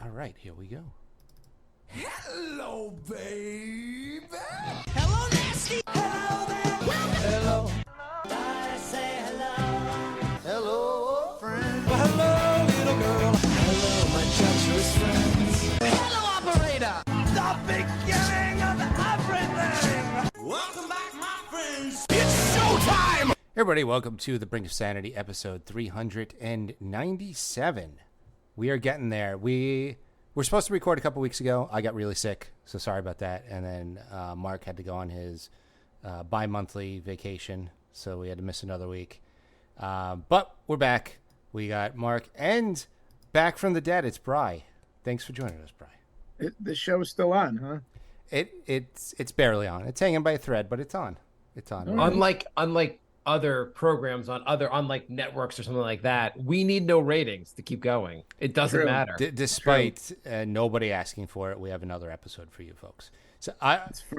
All right, here we go. Hello, baby. Hello, nasty. Hello there. Hello. I say hello. Hello, friend. Well, hello, little girl. Hello, my treacherous friends. Hello, operator. The beginning of everything. Welcome back, my friends. It's showtime. Hey everybody, welcome to The Brink of Sanity, episode 397. We are getting there. We were supposed to record a couple weeks ago. I got really sick, so sorry about that. And then Mark had to go on his bi-monthly vacation, so we had to miss another week. But we're back. We got Mark, and back from the dead, it's Bri. Thanks for joining us, Bri. The show's still on, huh? It's barely on. It's hanging by a thread, but it's on. It's on. Unlike other programs on networks or something like that, we need no ratings to keep going. It doesn't True. matter. Despite nobody asking for it, we have another episode for you folks. So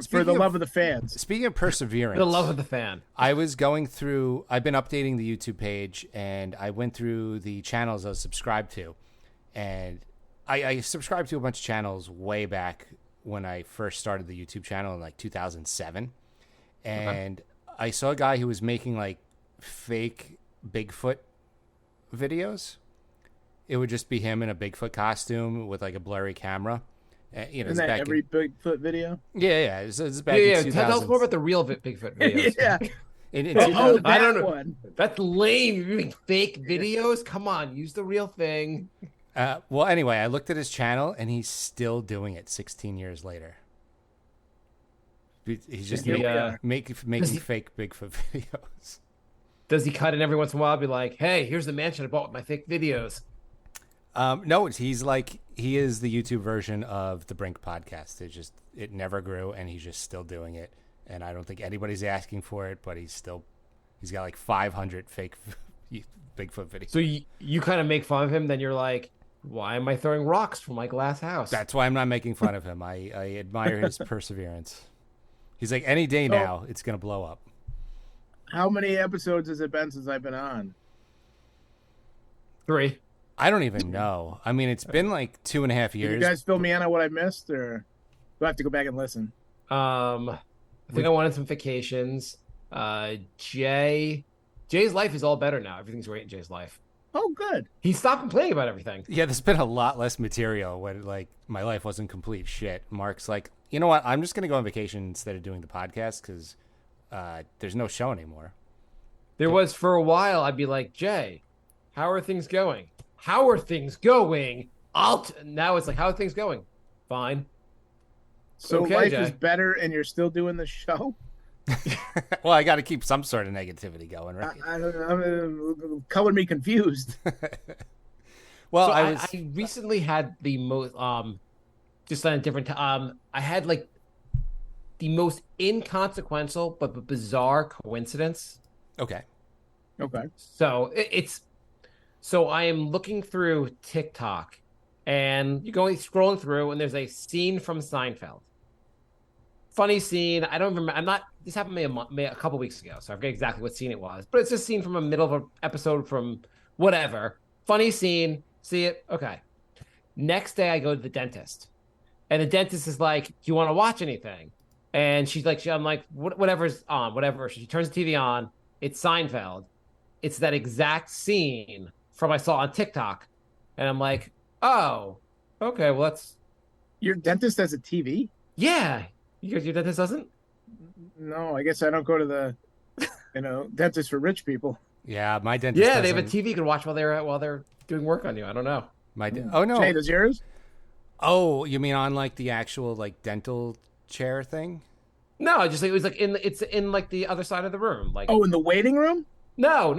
For the love of the fans. Speaking of perseverance, For the love of the fan. I've been updating the YouTube page, and I went through the channels I was subscribed to, and I subscribed to a bunch of channels way back when I first started the YouTube channel in like 2007, and I saw a guy who was making like fake Bigfoot videos. It would just be him in a Bigfoot costume with like a blurry camera. Isn't that every Bigfoot video? Yeah. It's back in 2000. Tell us more about the real Bigfoot videos. Yeah. In I don't know. One. That's lame. You're doing fake videos? Come on, use the real thing. Well, anyway, I looked at his channel, and he's still doing it 16 years later. He's just making fake Bigfoot videos. Does he cut in every once in a while? Be like, hey, here's the mansion I bought with my fake videos. No, he is the YouTube version of the Brink podcast. It never grew, and he's just still doing it. And I don't think anybody's asking for it, but he's got like 500 fake Bigfoot videos. So you kind of make fun of him, then you're like, why am I throwing rocks from my glass house? That's why I'm not making fun of him. I admire his perseverance. He's like, any day now, it's going to blow up. How many episodes has it been since I've been on? 3. I don't even know. I mean, it's been like 2.5 years. Did you guys fill me in on what I missed, or do I have to go back and listen? I think I wanted some vacations. Jay's life is all better now. Everything's great in Jay's life. Oh, good. He stopped complaining about everything. Yeah, there's been a lot less material when like my life wasn't complete shit. Mark's like, you know what? I'm just going to go on vacation instead of doing the podcast because there's no show anymore. There was for a while. I'd be like, Jay, how are things going? How are things going? Now it's like, how are things going? Fine. So Okay, life Jay. is better, and you're still doing the show? Well, I got to keep some sort of negativity going, right? Color me confused. Well, So I I recently had the most just on a different I had like the most inconsequential but bizarre coincidence. okay. Okay. So so I am looking through TikTok, and you're scrolling through, and there's a scene from Seinfeld. Funny scene. I don't remember. This happened maybe a couple weeks ago, so I forget exactly what scene it was. But it's a scene from a middle of an episode from whatever. Funny scene. See it? Okay. Next day, I go to the dentist, and the dentist is like, "Do you want to watch anything?" And she's like, "I'm like, whatever's on, whatever." She turns the TV on. It's Seinfeld. It's that exact scene from I saw on TikTok, and I'm like, "Oh, okay. Well, that's Your dentist has a TV? yeah." Your dentist doesn't? No, I guess I don't go to the, dentist for rich people. Yeah, my dentist. Yeah, they have a doesn't- TV you can watch while they're doing work on you. I don't know. Oh no. Jay, does yours? Oh, you mean on like the actual like dental chair thing? No, just like it was like it's in like the other side of the room. Like Oh, in the waiting room? no,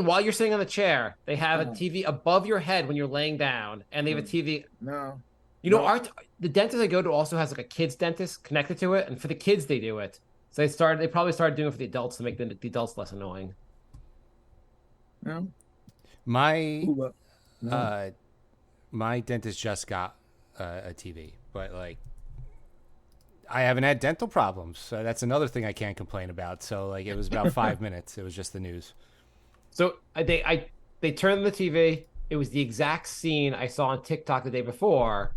while you're sitting on the chair, they have a TV above your head when you're laying down, and they have a TV. No. You know, the dentist I go to also has like a kids dentist connected to it, and for the kids they do it. So they probably started doing it for the adults to make the adults less annoying. No. My No. my dentist just got a TV, but like I haven't had dental problems, so that's another thing I can't complain about. So like it was about 5 minutes. It was just the news. So they turned the TV, it was the exact scene I saw on TikTok the day before,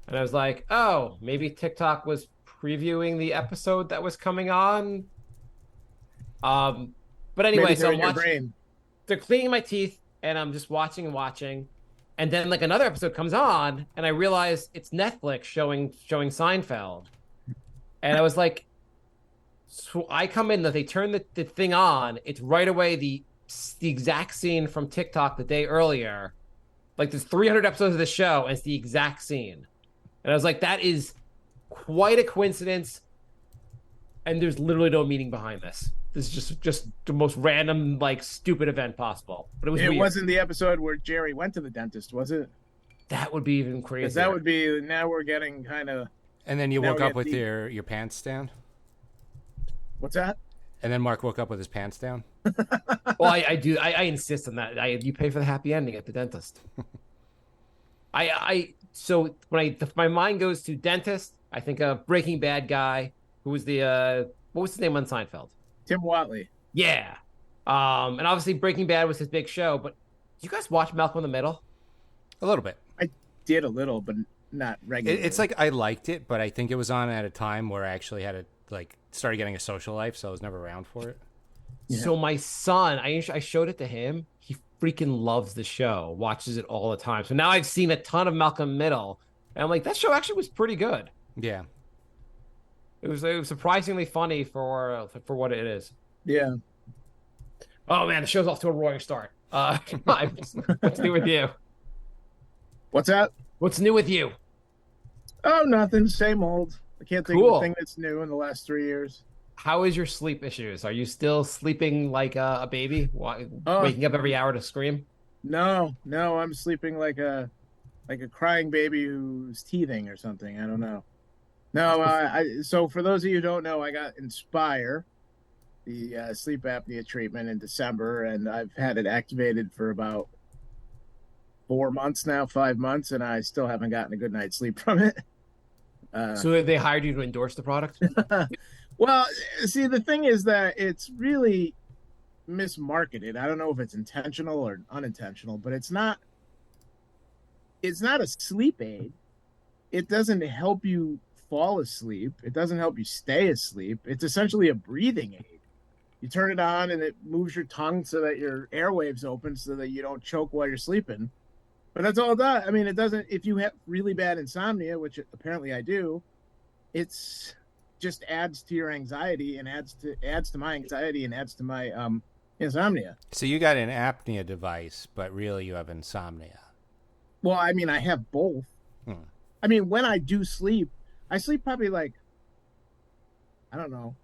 and I was like, oh, maybe TikTok was previewing the episode that was coming on. But anyway, Maybe so they're I'm in your watching. brain. They're cleaning my teeth, and I'm just watching and watching, and then like another episode comes on, and I realize it's Netflix showing Seinfeld, and I was like, so I come in that they turn the thing on, it's right away the exact scene from TikTok the day earlier. Like there's 300 episodes of the show, and it's the exact scene, and I was like, that is quite a coincidence, and there's literally no meaning behind this. This is just the most random, like, stupid event possible. But it was It weird. wasn't the episode where Jerry went to the dentist, was it? That would be even Because crazier. that would be, now we're getting kind of, And then you Now woke we up get with deep. your pants down. what's that? And then Mark woke up with his pants down. Well, I do. I insist on that. You pay for the happy ending at the dentist. So when my mind goes to dentist, I think a Breaking Bad guy who was what was his name on Seinfeld? Tim Watley. Yeah. And obviously Breaking Bad was his big show, but did you guys watch Malcolm in the Middle? A little bit. I did a little, but not regularly. It's like I liked it, but I think it was on at a time where I actually had to started getting a social life, so I was never around for it. Yeah. So my son, I showed it to him. He freaking loves the show, watches it all the time. So now I've seen a ton of Malcolm Middle, and I'm like, that show actually was pretty good. Yeah. It was surprisingly funny for what it is. Yeah. Oh man, the show's off to a roaring start. What's new with you? What's that? What's new with you? Oh, nothing. Same old. I can't think Cool. of a thing that's new in the last 3 years. How is your sleep issues? Are you still sleeping like a baby, waking up every hour to scream? No, I'm sleeping like a crying baby who's teething or something. I don't know. No, so for those of you who don't know, I got Inspire, the sleep apnea treatment in December, and I've had it activated for about 4 months now, 5 months, and I still haven't gotten a good night's sleep from it. So they hired you to endorse the product? Well, see, the thing is that it's really mismarketed. I don't know if it's intentional or unintentional, but it's not a sleep aid. It doesn't help you fall asleep. It doesn't help you stay asleep. It's essentially a breathing aid. You turn it on and it moves your tongue so that your airwaves open so that you don't choke while you're sleeping. But that's all it does. I mean, it doesn't, if you have really bad insomnia, which apparently I do, it's just adds to your anxiety and adds to my anxiety and adds to my insomnia. So you got an apnea device, but really you have insomnia. Well, I mean, I have both. I mean, when I do sleep, I sleep probably like, I don't know,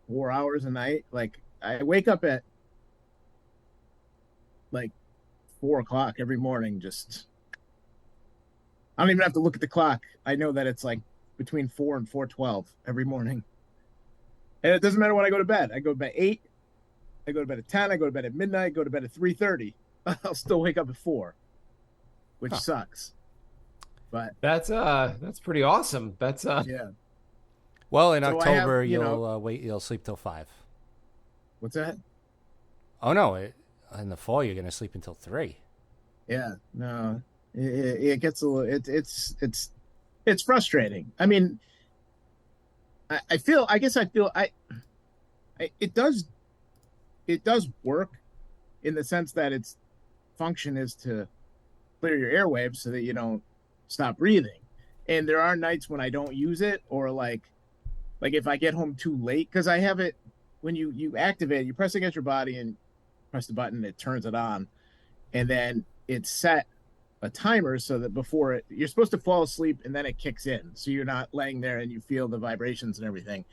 4 hours a night. Like I wake up at like 4 o'clock every morning. Just, I don't even have to look at the clock. I know that it's like between 4 and 4:12 every morning. And it doesn't matter when I go to bed. I go to bed at 8. I go to bed at 10. I go to bed at midnight. I go to bed at 3:30. I'll still wake up at 4, which sucks. But That's pretty awesome. That's yeah. Well, in So I have, October you know- you'll wait. You'll sleep till 5. What's that? Oh no! In the fall you're gonna sleep until 3. Yeah, no, it gets a little. It's frustrating. I mean, I feel. I guess I feel. It does work, in the sense that its function is to clear your airwaves so that you don't stop breathing. And there are nights when I don't use it, or like if I get home too late, because I have it when you activate it, you press against your body and press the button, it turns it on, and then it's set a timer so that before you're supposed to fall asleep and then it kicks in, so you're not laying there and you feel the vibrations and everything.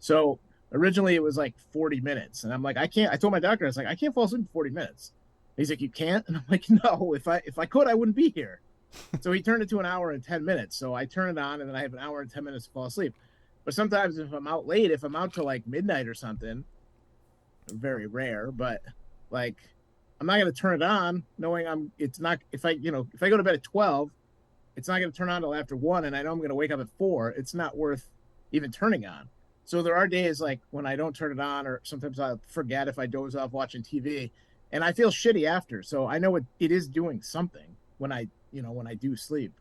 So originally it was like 40 minutes, and I'm like, I can't. I told my doctor, I was like, I can't fall asleep in 40 minutes. He's like, you can't? And I'm like, no, if I could, I wouldn't be here. So he turned it to an hour and 10 minutes. So I turn it on, and then I have an hour and 10 minutes to fall asleep. But sometimes if I'm out late, if I'm out till like midnight or something, very rare, but like, I'm not going to turn it on knowing it's not, if I go to bed at 12, it's not going to turn on till after 1, and I know I'm going to wake up at 4. It's not worth even turning on. So there are days like when I don't turn it on, or sometimes I forget if I doze off watching TV, and I feel shitty after. So I know it is doing something when I do sleep.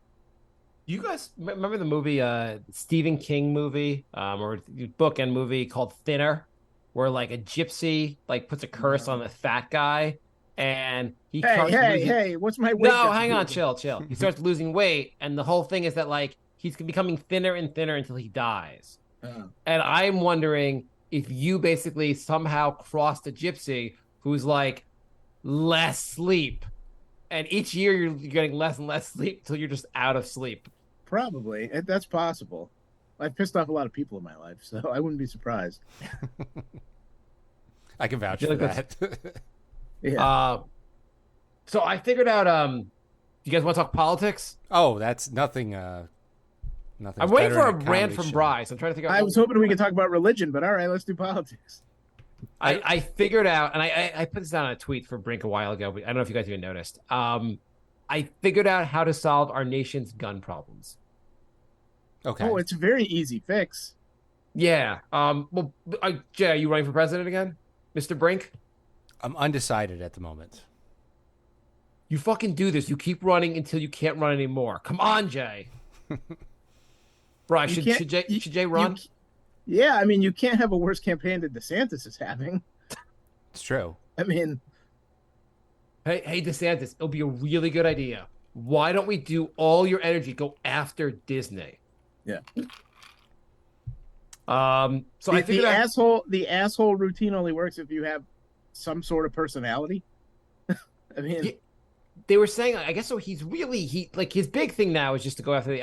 You guys remember the movie, Stephen King movie, or book and movie called Thinner, where like a gypsy like puts a curse on the fat guy, and he starts losing... Hey! What's my weight? No, hang on, chill. He starts losing weight, and the whole thing is that like he's becoming thinner and thinner until he dies. And I'm wondering if you basically somehow crossed a gypsy who's like less sleep, and each year you're getting less and less sleep until you're just out of sleep. Probably. That's possible. I've pissed off a lot of people in my life, so I wouldn't be surprised. I can vouch for that. Yeah. So I figured out. You guys want to talk politics? Oh, that's nothing. Nothing. I'm waiting for a rant from Bryce. I'm trying to figure out. I was hoping we could talk about religion, but all right, let's do politics. I figured out, and I put this down on a tweet for Brink a while ago, but I don't know if you guys even noticed. I figured out how to solve our nation's gun problems. Okay. Oh, it's a very easy fix. Yeah. Well, Jay, are you running for president again, Mr. Brink? I'm undecided at the moment. You fucking do this. You keep running until you can't run anymore. Come on, Jay. Bryce, should Jay run? Yeah, I mean, you can't have a worse campaign than DeSantis is having. It's true. I mean, Hey, DeSantis, it'll be a really good idea. Why don't we do all your energy go after Disney? Yeah. So I think the asshole routine only works if you have some sort of personality. I mean, they were saying, I guess so. He's like his big thing now is just to go after the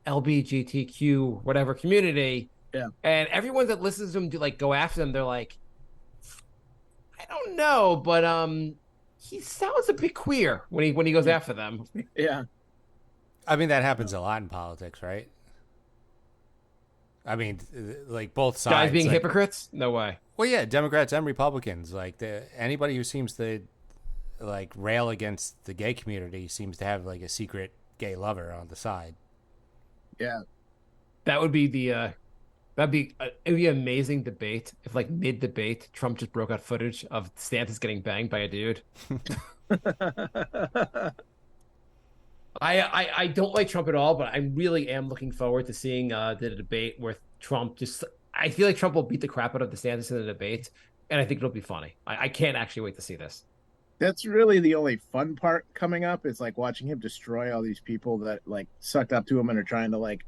LGBTQ whatever community. Yeah. And everyone that listens to him go after them, they're like, I don't know, but he sounds a bit queer when he goes after them. Yeah. I mean, that happens a lot in politics, right? I mean, like both sides. Guys being hypocrites? No way. Well, yeah, Democrats and Republicans. Like anybody who seems to like rail against the gay community seems to have like a secret gay lover on the side. Yeah. That would be it'd be an amazing debate if, like, mid-debate, Trump just broke out footage of DeSantis getting banged by a dude. I don't like Trump at all, but I really am looking forward to seeing the debate where Trump I feel like Trump will beat the crap out of DeSantis in the debate, and I think it'll be funny. I can't actually wait to see this. That's really the only fun part coming up. It's like watching him destroy all these people that like sucked up to him and are trying to like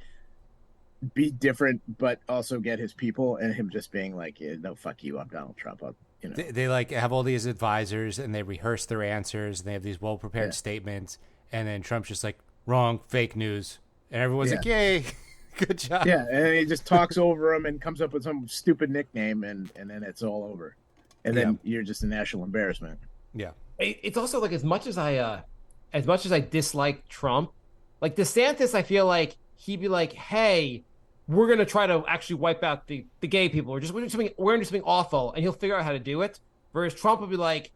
be different, but also get his people, and him just being like, yeah, no, fuck you, I'm Donald Trump. They like have all these advisors and they rehearse their answers and they have these well-prepared statements, and then Trump's just like, wrong, fake news, and everyone's like, yay, good job. Yeah, and he just talks over them and comes up with some stupid nickname, and then it's all over, and then you're just a national embarrassment. Yeah. It's also like as much as I dislike Trump, like DeSantis, I feel like he'd be like, hey, we're gonna try to actually wipe out the gay people. We're gonna do something awful, and he'll figure out how to do it. Whereas Trump would be like,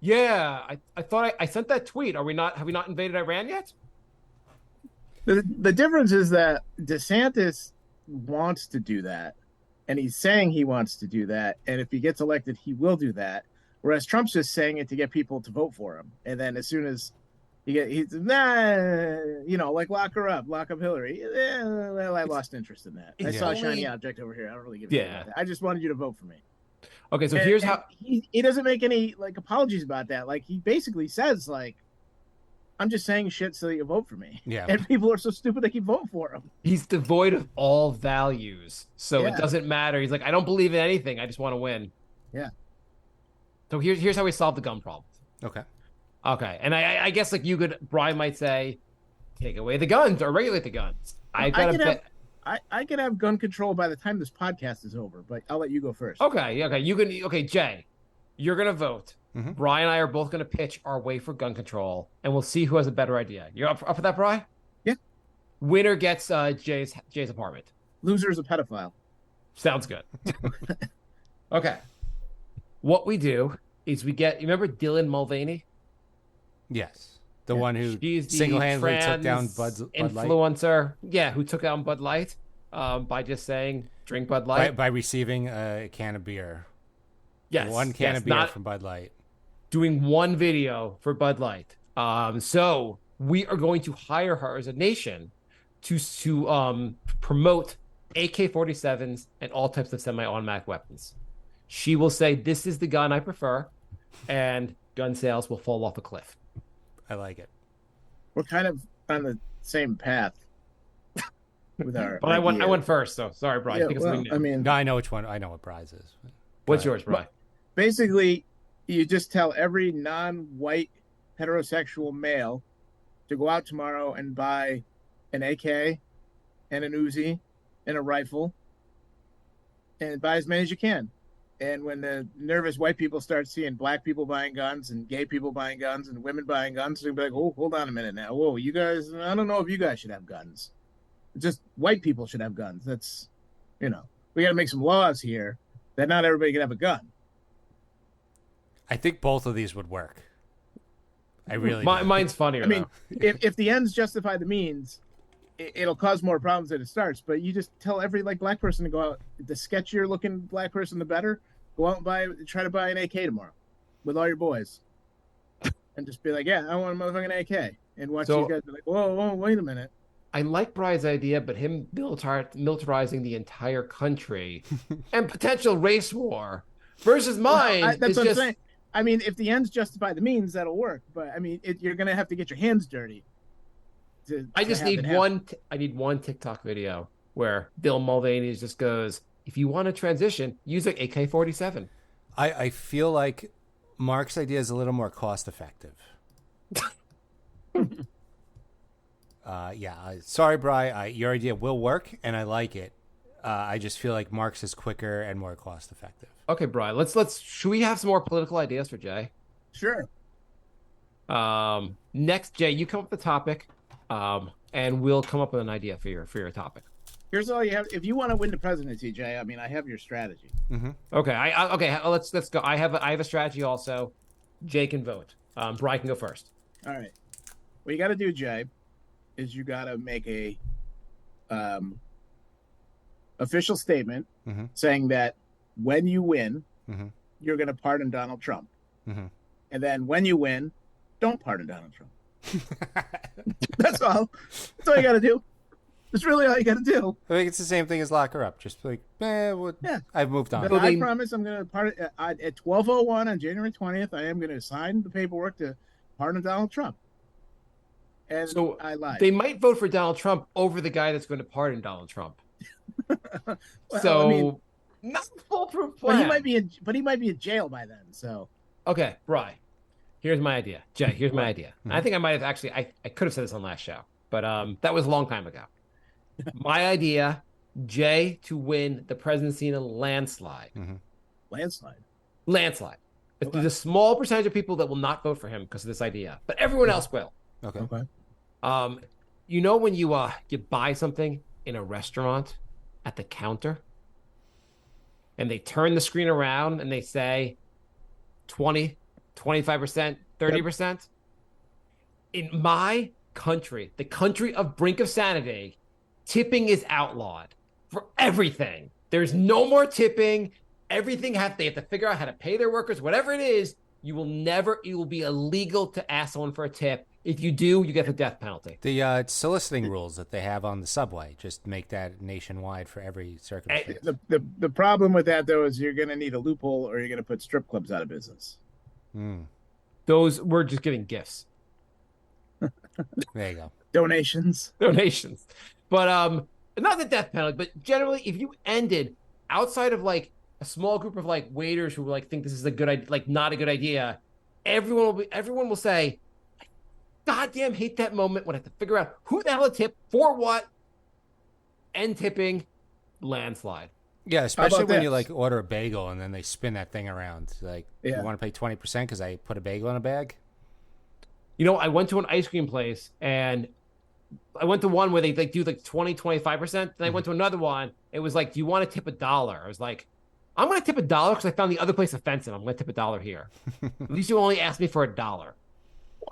yeah, I thought I sent that tweet. Have we not invaded Iran yet? The difference is that DeSantis wants to do that, and he's saying he wants to do that, and if he gets elected, he will do that. Whereas Trump's just saying it to get people to vote for him, and then as soon as he's like lock her up, lock up Hillary. Well, I lost interest in that. I saw a shiny object over here. I don't really give a shit about that. I just wanted you to vote for me. Okay, so here's how he doesn't make any like apologies about that. Like he basically says like, I'm just saying shit so that you vote for me. Yeah. And people are so stupid they keep voting for him. He's devoid of all values, so it doesn't matter. He's like, I don't believe in anything. I just want to win. Yeah. So here's how we solve the gun problem. Okay, and I guess like Brian might say, take away the guns or regulate the guns. I could have gun control by the time this podcast is over, but I'll let you go first. Okay, Jay, you're gonna vote. Mm-hmm. Brian and I are both gonna pitch our way for gun control, and we'll see who has a better idea. You're up for that, Brian? Yeah. Winner gets Jay's apartment. Loser is a pedophile. Sounds good. Okay. What we do is you remember Dylan Mulvaney? Yes. The one who single-handedly took down Bud Light. Influencer. Yeah, who took down Bud Light by just saying, drink Bud Light. By receiving a can of beer. Yes. One can of beer from Bud Light. doing one video for Bud Light. So we are going to hire her as a nation to promote AK-47s and all types of semi-automatic weapons. She will say, "This is the gun I prefer," and gun sales will fall off a cliff. I like it. We're kind of on the same path with our. But I idea. went first, so sorry, Brian. Yeah, Think of well, something new. I mean, No, I know which one. I know what prize is. What's Go yours, Brian? basically, you just tell every non-white heterosexual male to go out tomorrow and buy an AK and an Uzi and a rifle and buy as many as you can. And when the nervous white people start seeing black people buying guns and gay people buying guns and women buying guns, they'll be like, "Oh, hold on a minute now. Whoa, you guys, I don't know if you guys should have guns. Just white people should have guns. That's, we got to make some laws here that not everybody can have a gun." I think both of these would work. I really do. Mine's funnier. I mean, though. if the ends justify the means, it'll cause more problems than it starts. But you just tell every black person to go out. The sketchier looking black person, the better. Go out and try to buy an AK tomorrow with all your boys, and just be like, "Yeah, I want a motherfucking AK." And watch these guys be like, "Whoa, wait a minute." I like Brian's idea, but him militarizing the entire country and potential race war versus mine That's is what just. I'm saying. I mean, if the ends justify the means, that'll work. But I mean, you're gonna have to get your hands dirty. I just need one. I need one TikTok video where Bill Mulvaney just goes, "If you want to transition, use an AK-47." I feel like Mark's idea is a little more cost effective. Sorry, Bri. Your idea will work, and I like it. I just feel like Mark's is quicker and more cost effective. Okay, Brian. Let's. Should we have some more political ideas for Jay? Sure. Next, Jay, you come up with the topic, and we'll come up with an idea for your topic. Here's all you have. If you want to win the presidency, Jay, I mean, I have your strategy. Okay. Okay. Let's go. I have a strategy also. Jay can vote. Brian can go first. All right. What you got to do, Jay, is you got to make a official statement saying that when you win, you're going to pardon Donald Trump. And then when you win, don't pardon Donald Trump. That's all. That's all you got to do. That's really all you got to do. I think it's the same thing as lock her up. Just like, I've moved on. But I promise I'm going to pardon at 12:01 on January 20th. I am going to sign the paperwork to pardon Donald Trump. And So I lied. they might vote for Donald Trump over the guy that's going to pardon Donald Trump. Well, So I mean, not a foolproof but plan. he might be in jail by then. So Okay, Brian. Here's my idea. Jay, here's my idea. I think I might have actually I could have said this on last show, but that was a long time ago. My idea, Jay to win the presidency in a landslide. landslide. Landslide. If there's a small percentage of people that will not vote for him because of this idea, but everyone else will. Okay. You know when you buy something in a restaurant at the counter and they turn the screen around and they say 20, 25%, 30%? In my country, the country of brink of sanity, tipping is outlawed for everything. There's no more tipping. Everything they have to figure out how to pay their workers, whatever it is. It will be illegal to ask someone for a tip. If you do, you get the death penalty. The soliciting rules that they have on the subway, just make that nationwide for every circumstance. The problem with that though is you're going to need a loophole, or you're going to put strip clubs out of business. Those we're just giving gifts, There you go. Donations. but not the death penalty. But generally, if you ended outside of like a small group of like waiters who like think this is a good idea, like not a good idea, everyone will say, I goddamn hate that moment when I have to figure out who the hell to tip for what. End tipping, landslide. Yeah, especially when you this? like order a bagel and then they spin that thing around. Like, Yeah. you want to pay 20% because I put a bagel in a bag? You know, I went to an ice cream place and I went to one where they like do like 20, 25%. Then I went to another one. It was like, do you want to tip $1? I was like, I'm going to tip $1 because I found the other place offensive. I'm going to tip $1 here. At least you only asked me for $1.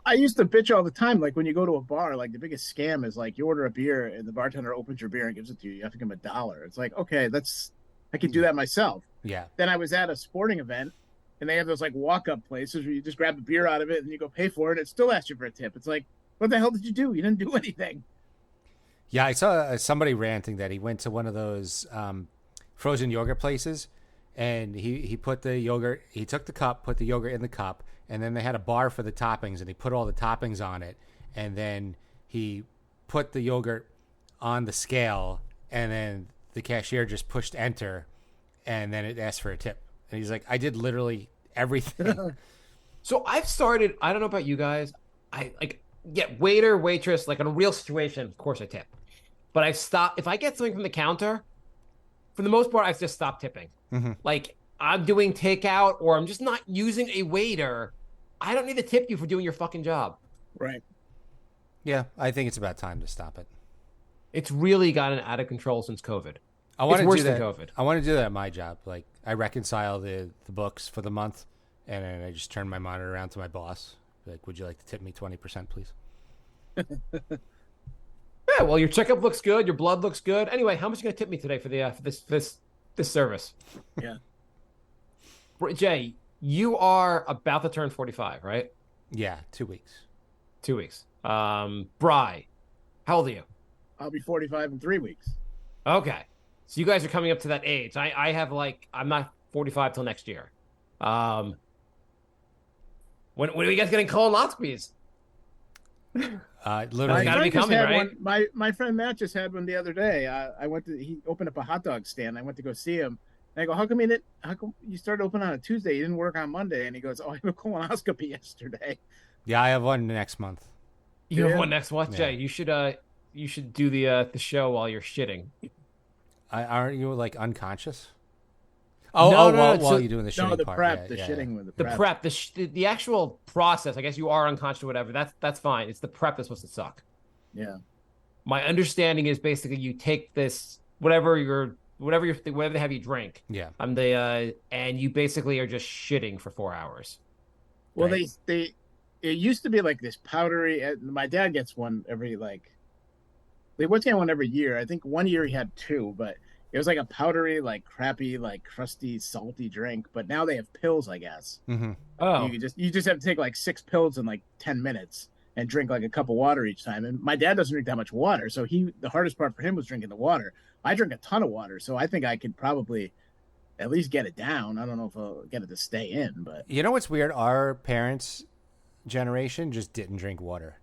I used to bitch all the time, like when you go to a bar, like the biggest scam is like you order a beer and the bartender opens your beer and gives it to you. You have to give him $1. It's like, okay, I can do that myself. Yeah. Then I was at a sporting event and they have those like walk up places where you just grab a beer out of it and you go pay for it. It still asks you for a tip. It's like, what the hell did you do? You didn't do anything. Yeah, I saw somebody ranting that he went to one of those frozen yogurt places, and he put the yogurt. He took the cup, put the yogurt in the cup, and then they had a bar for the toppings, and he put all the toppings on it, and then he put the yogurt on the scale, and then the cashier just pushed enter, and then it asked for a tip. And he's like, I did literally everything. So I've started. I don't know about you guys. I like waiter, waitress, like in a real situation. Of course, I tip. But I've stopped. If I get something from the counter, for the most part, I've just stopped tipping. Mm-hmm. Like I'm doing takeout or I'm just not using a waiter. I don't need to tip you for doing your fucking job. Right. Yeah, I think it's about time to stop it. It's really gotten out of control since COVID. I want It's to worse do than that. COVID. I want to do that at my job. Like I reconcile the books for the month, and then I just turn my monitor around to my boss. Like, would you like to tip me 20%, please? Yeah, well, your checkup looks good. Your blood looks good. Anyway, how much are you gonna tip me today for the for this service? Yeah. Jay, you are about to turn 45, right? Yeah, 2 weeks. 2 weeks. Bry, how old are you? I'll be 45 in 3 weeks. Okay, so you guys are coming up to that age. I have like I'm not 45 till next year. When are you guys getting colonoscopies? Literally, gotta be just coming, had right? one. My friend Matt just had one the other day. He opened up a hot dog stand. I went to go see him. And I go, how come you started open on a Tuesday? You didn't work on Monday? And he goes, oh, I had a colonoscopy yesterday. yeah, I have one next month. You Yeah. have one next month, Yeah. Jay. You should do the show while you're shitting. Aren't you like unconscious? No, no, while so- you're doing the shitting No, the part. prep, yeah, yeah, shitting with The prep, the actual process. I guess you are unconscious or whatever. That's fine. It's the prep that's supposed to suck. Yeah. My understanding is basically you take this whatever they have you drink. Yeah. And you basically are just shitting for 4 hours. Well, Right. it used to be like this powdery. My dad gets one every they was getting one every year. I think 1 year he had two, but it was like a powdery, like crappy, like crusty, salty drink. But now they have pills, I guess. Mm-hmm. Oh, You just have to take like 6 pills in like 10 minutes and drink like a cup of water each time. And my dad doesn't drink that much water, so the hardest part for him was drinking the water. I drink a ton of water, so I think I could probably at least get it down. I don't know if I'll get it to stay in, but You know what's weird? Our parents' generation just didn't drink water.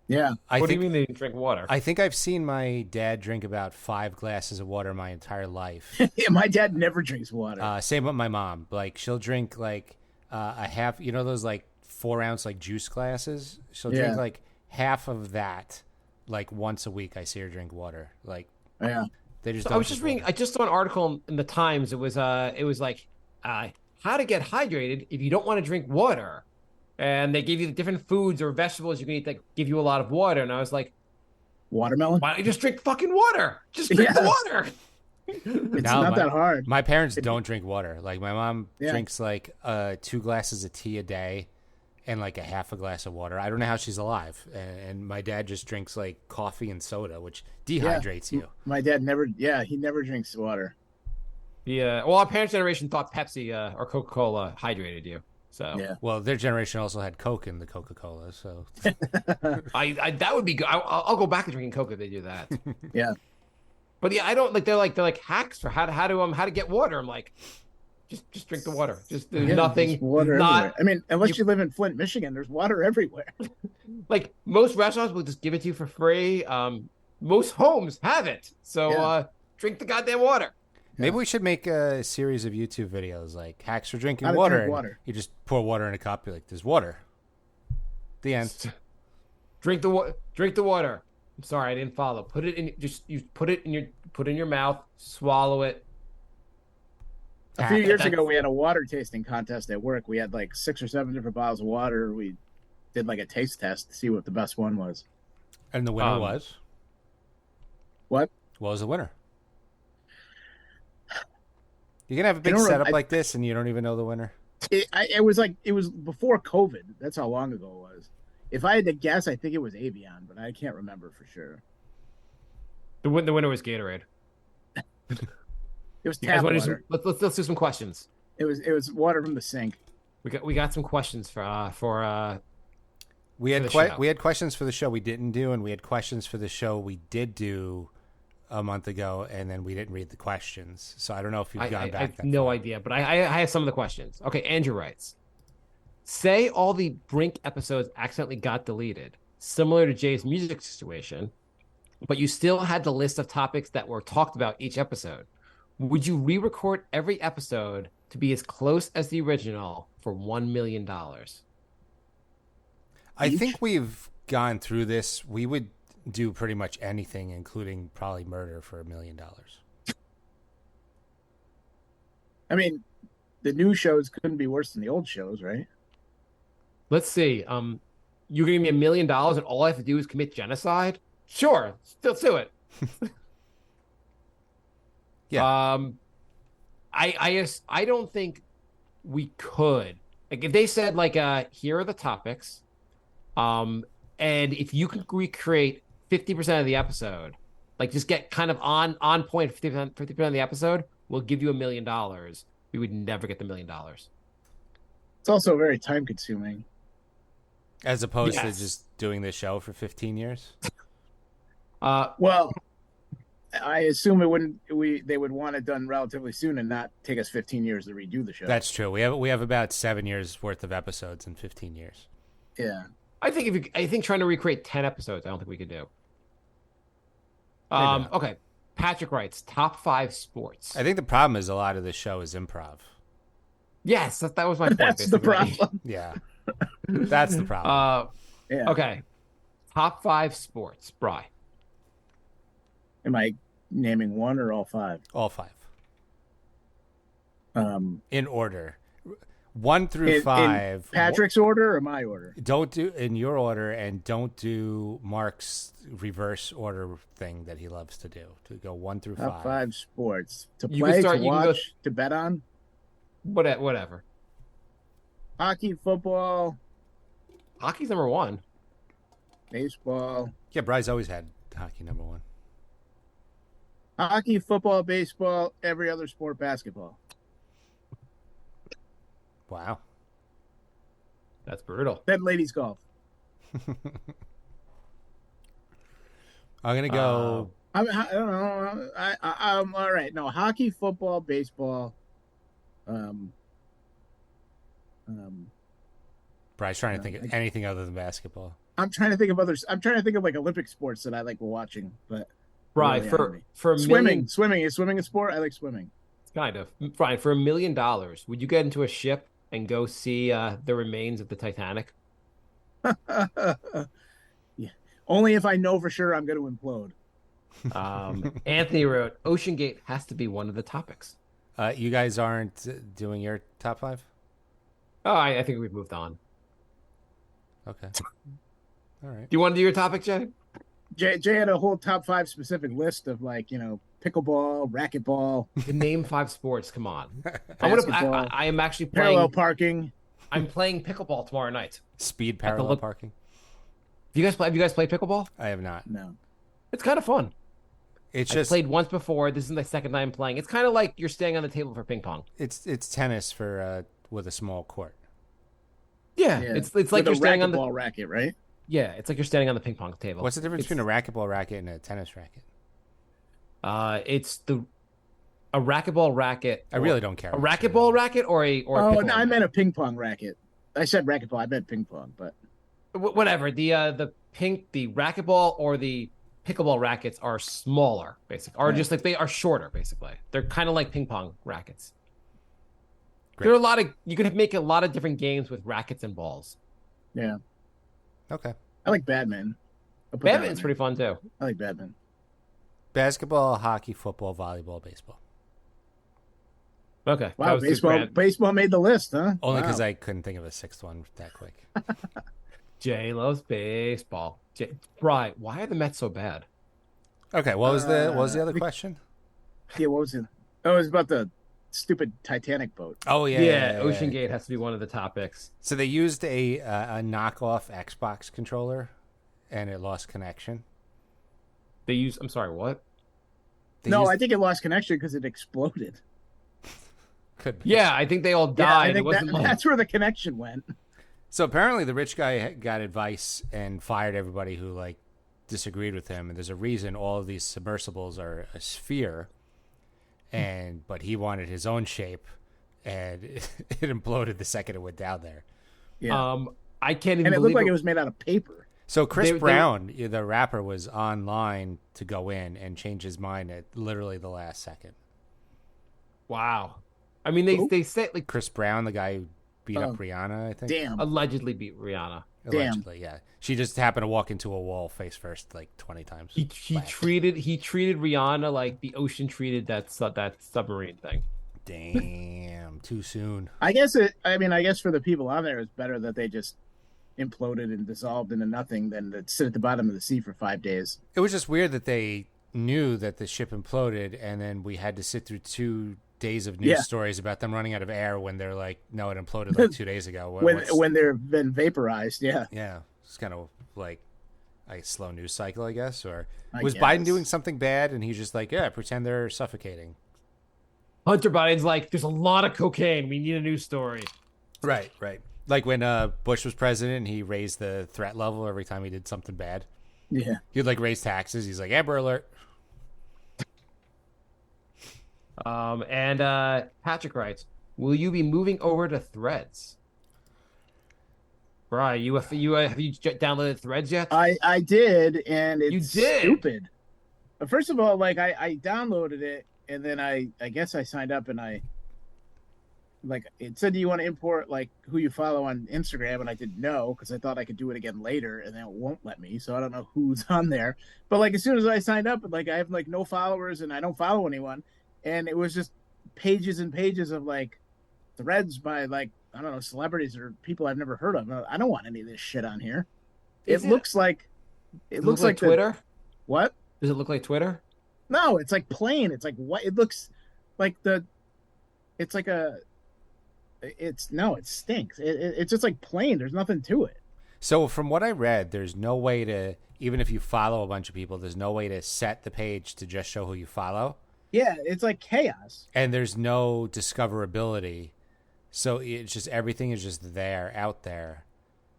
yeah. what do you mean they didn't drink water? I think I've seen my dad drink about 5 glasses of water my entire life. Yeah, my dad never drinks water. Same with my mom. Like she'll drink like a half. You know those like 4-ounce like juice glasses. She'll drink Yeah. like half of that like once a week. I see her drink water. Like Yeah. they just. So don't I was just drink reading. water. I just saw an article in the Times. It was like how to get hydrated if you don't want to drink water, and they give you the different foods or vegetables you can eat that give you a lot of water. And I was like, Watermelon. why don't you just drink fucking water? Just drink the Yeah. water. It's No, not that hard. My parents don't drink water. Like my mom Yeah. drinks like 2 glasses of tea a day and like a half a glass of water. I don't know how she's alive. And my dad just drinks like coffee and soda, which dehydrates you. My dad never. Yeah, he never drinks water. Yeah. Well, our parents' generation thought Pepsi or Coca-Cola hydrated you. So Yeah. Well, their generation also had Coke in the Coca-Cola, so I that would be good. I'll go back to drinking Coke if they do that. Yeah. But yeah, I don't like. They're like hacks for how to get water. I'm like, just drink the water. Just do Yeah, nothing. there's water not everywhere. I mean, unless you live in Flint, Michigan, there's water everywhere. like most restaurants will just give it to you for free. Most homes have it. So Yeah. drink the goddamn water. maybe we should make a series of YouTube videos like hacks for drinking How to water. drink and water. You just pour water in a cup. You're like, there's water. The end. Drink the water. I'm sorry, I didn't follow. Put it in. You put it in your mouth. Swallow it. A few years That's- ago, we had a water tasting contest at work. We had like 6 or 7 different bottles of water. We did like a taste test to see what the best one was. And the winner Um, was? What? What was the winner? You can have a big don't know. setup like this and you don't even know the winner. It was before COVID. That's how long ago it was. If I had to guess, I think it was Avion, but I can't remember for sure. The winner was Gatorade. It was You guys tap want to do water. some, let's do some questions. It was water from the sink. We got some questions We had the show. we had questions for the show we didn't do, and we had questions for the show we did do a month ago, and then we didn't read the questions. So I don't know if you've gone I back. have that no far. idea, but I have some of the questions. Okay, Andrew writes, say all the Brink episodes accidentally got deleted, similar to Jay's music situation, but you still had the list of topics that were talked about each episode. Would you re-record every episode to be as close as the original for $1 million? I think we've gone through this. We would do pretty much anything, including probably murder, for $1 million. I mean, the new shows couldn't be worse than the old shows, right? Let's see. You're giving me $1 million and all I have to do is commit genocide? Sure, still do it. Yeah. I don't think we could. Like if they said like here are the topics, and if you can recreate 50% of the episode, like just get kind of on point 50% of the episode, we'll give you $1 million. We would never get the $1 million. It's also very time consuming. As opposed Yes. to just doing this show for 15 years. Well, I assume it wouldn't. They would want it done relatively soon and not take us 15 years to redo the show. That's true. We have about 7 years worth of episodes in 15 years. yeah. I think trying to recreate 10 episodes, I don't think we could do. Maybe not. Okay. Patrick writes, top 5 sports. I think the problem is a lot of this show is improv. Yes, that was my point. That's the basically. problem. Yeah. That's the problem. Yeah. Okay. Top 5 sports, Bri. Am I naming one or all 5? All 5. In order. 1 through In 5. Patrick's order or my order? Don't do in your order, and don't do Mark's reverse order thing that he loves to do. To go 1 through 5. Top 5 sports to You can play, start- to you can go- watch, to bet on. Whatever. Hockey, football, Hockey's number 1. baseball. Yeah, Bry's always had hockey number 1. Hockey, football, baseball, every other sport, basketball. Wow. That's brutal. Then ladies golf. I'm gonna go. I don't know. I'm all right. No, hockey, football, baseball. Bry's trying to think of anything other than basketball. I'm trying to think of others. I'm trying to think of like Olympic sports that I like watching. But Bri, really for a swimming, million, is swimming a sport? I like swimming. kind of. Brian, for $1 million, would you get into a ship and go see the remains of the Titanic? Yeah, only if I know for sure I'm going to implode. Anthony wrote, Ocean Gate has to be one of the topics. You guys aren't doing your top 5? Oh, I think we've moved on. Okay. All right. Do you want to do your topic, Jay? Jay had a whole top 5 specific list of like pickleball, racquetball, Name 5 sports. Come on. Basketball. I am actually parallel playing. parking. I'm playing pickleball tomorrow night. Speed parallel look- parking. Have you guys played pickleball? I have not. No, It's kind of fun. It's I just played once before. This is the second time playing. It's kind of like you're staying on the table for ping pong. it's tennis for with a small court. Yeah, yeah. it's like With you're a standing on the racquetball racket, right? it's like you're standing on the ping pong table. What's the difference between a racquetball racket and a tennis racket? It's a racquetball racket. I really don't care. A racquetball racket or a Oh, pickleball no, I racket? meant a ping pong racket. I said racquetball. I meant ping pong, but Whatever. The racquetball or the pickleball rackets are smaller, basically, or Right. just like they are shorter, basically. They're kind of like ping pong rackets. Great. There are a lot of you could make a lot of different games with rackets and balls. yeah, Okay. I like badminton. I'll put that on Badminton's there. pretty fun too. I like badminton. Basketball, hockey, football, volleyball, baseball. Okay. that Wow, was just grand. baseball made the list, huh? Only because Wow. I couldn't think of a 6th one that quick. Jay loves baseball. Right. Why are the Mets so bad? Okay. What was the other question? Yeah, what was it? Oh, it was about the stupid Titanic boat. Oh yeah. Yeah, Ocean Gate has to be one of the topics. So they used a knockoff Xbox controller, and it lost connection. They use. I'm sorry. What? They No, used- I think it lost connection because it exploded. Could be. Yeah, I think they all Yeah, died. I It think wasn't like that's where the connection went. So apparently the rich guy got advice and fired everybody who like disagreed with him. And there's a reason all of these submersibles are a sphere. But he wanted his own shape, and it imploded the second it went down there. Yeah, I can't even and it believe looked like it was made out of paper. So Chris They- Brown, the rapper, was online to go in and change his mind at literally the last second. Wow. I mean, Who? they say like Chris Brown, the guy who beat Oh, up Rihanna, I think. Damn. allegedly beat Rihanna. Allegedly, yeah. She just happened to walk into a wall face first like 20 times. He Back. treated Rihanna like the ocean treated that submarine thing. Damn, too soon. I guess for the people on there, it's better that they just imploded and dissolved into nothing than to sit at the bottom of the sea for 5 days. It was just weird that they knew that the ship imploded, and then we had to sit through 2 days of news Yeah. stories about them running out of air when they're like, no, it imploded like 2 days ago. When they've been vaporized, yeah. Yeah, it's kind of like a slow news cycle, I guess. Or I was Biden guess. doing something bad, and he's just like, yeah, pretend they're suffocating. Hunter Biden's like, there's a lot of cocaine. We need a news story. Right. Like when Bush was president, and he raised the threat level every time he did something bad. Yeah. He'd like raise taxes. He's like, Amber Alert. And Patrick writes, will you be moving over to Threads? Brian, have you downloaded Threads yet? I did, and it's You did? stupid. First of all, like I downloaded it, and then I guess I signed up, and it said, do you want to import like who you follow on Instagram? And I did no, because I thought I could do it again later, and then it won't let me. So I don't know who's on there. But like as soon as I signed up, like I have like no followers, and I don't follow anyone, and it was just pages and pages of like threads by like I don't know celebrities or people I've never heard of. I don't want any of this shit on here. Is It looks like Does it look like the- Twitter? what? Does it look like Twitter? No, it's like plain. It's like what it looks like it's like a it stinks. It's just like plain. There's nothing to it. So from what I read, there's no way to, even if you follow a bunch of people, there's no way to set the page to just show who you follow. Yeah, it's like chaos. And there's no discoverability. So it's just, everything is just there, out there.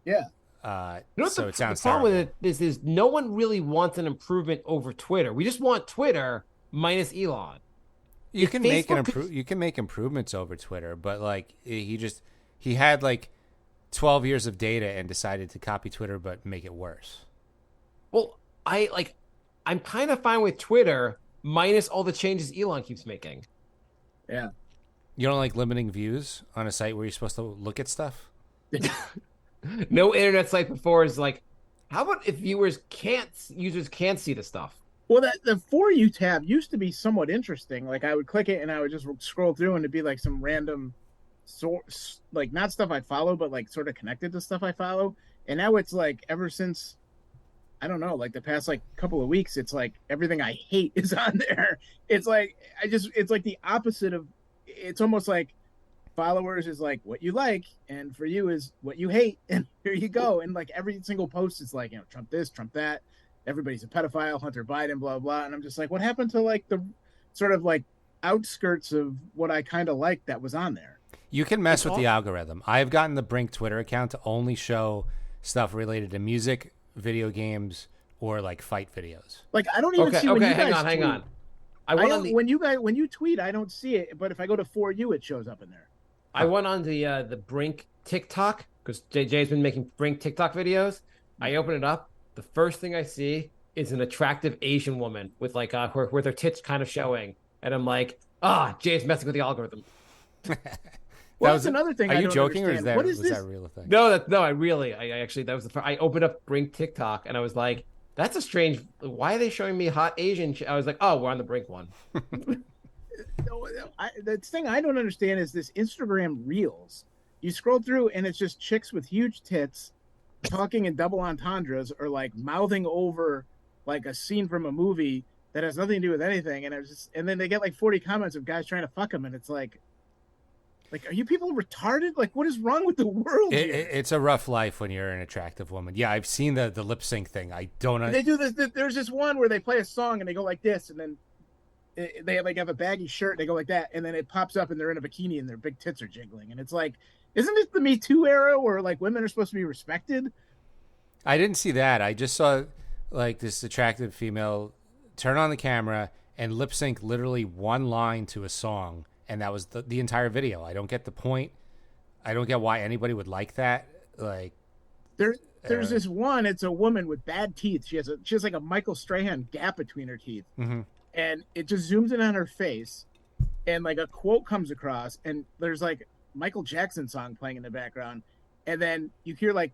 Yeah. You know what So the, it sounds the problem terrible. with it is no one really wants an improvement over Twitter. We just want Twitter minus Elon. You If can make Facebook you can make improvements over Twitter, but like he had like 12 years of data and decided to copy Twitter but make it worse. Well, I'm kind of fine with Twitter minus all the changes Elon keeps making. Yeah. You don't like limiting views on a site where you're supposed to look at stuff? No internet site before is like, how about if users can't see the stuff? Well, the For You tab used to be somewhat interesting. Like I would click it and I would just scroll through and it'd be like some random source, like not stuff I follow, but like sort of connected to stuff I follow. And now it's like ever since I don't know, like the past like couple of weeks, it's like everything I hate is on there. It's like it's like the opposite of. It's almost like followers is like what you like, and For You is what you hate, and here you go. And like every single post is like, Trump this, Trump that. Everybody's a pedophile, Hunter Biden, blah blah. And I'm just like, what happened to like the sort of like outskirts of what I kind of liked that was on there? You can mess with the algorithm. I've gotten the Brink Twitter account to only show stuff related to music, video games, or like fight videos. Like I don't even see when you guys hang tweet. on. I went on the when you tweet, I don't see it. But if I go to For You, it shows up in there. I went on the Brink TikTok because JJ's been making Brink TikTok videos. I open it up. The first thing I see is an attractive Asian woman with like where their tits kind of showing, and I'm like, Jay's messing with the algorithm. Well, that's another thing. Are I you don't joking, understand. or is that What is was this? that a real thing? No, I actually that was the first, I opened up Brink TikTok and I was like, that's a strange. Why are they showing me hot Asian? I was like, oh, we're on the Brink one. The thing I don't understand is this Instagram Reels. You scroll through and it's just chicks with huge tits talking in double entendres or like mouthing over like a scene from a movie that has nothing to do with anything. And and then they get like 40 comments of guys trying to fuck them, and it's like, are you people retarded? Like, what is wrong with the world here? It's a rough life when you're an attractive woman. Yeah, I've seen the lip sync thing. I don't know. They do this. There's this one where they play a song and they go like this, and then they like have a baggy shirt. They go like that, and then it pops up, and they're in a bikini, and their big tits are jiggling. And it's like, isn't it the Me Too era where like women are supposed to be respected? I didn't see that. I just saw like this attractive female turn on the camera and lip sync literally one line to a song, and that was the entire video. I don't get the point. I don't get why anybody would like that. Like There's this one. It's a woman with bad teeth. She has like a Michael Strahan gap between her teeth, and it just zooms in on her face, and like a quote comes across, and there's like Michael Jackson song playing in the background, and then you hear like,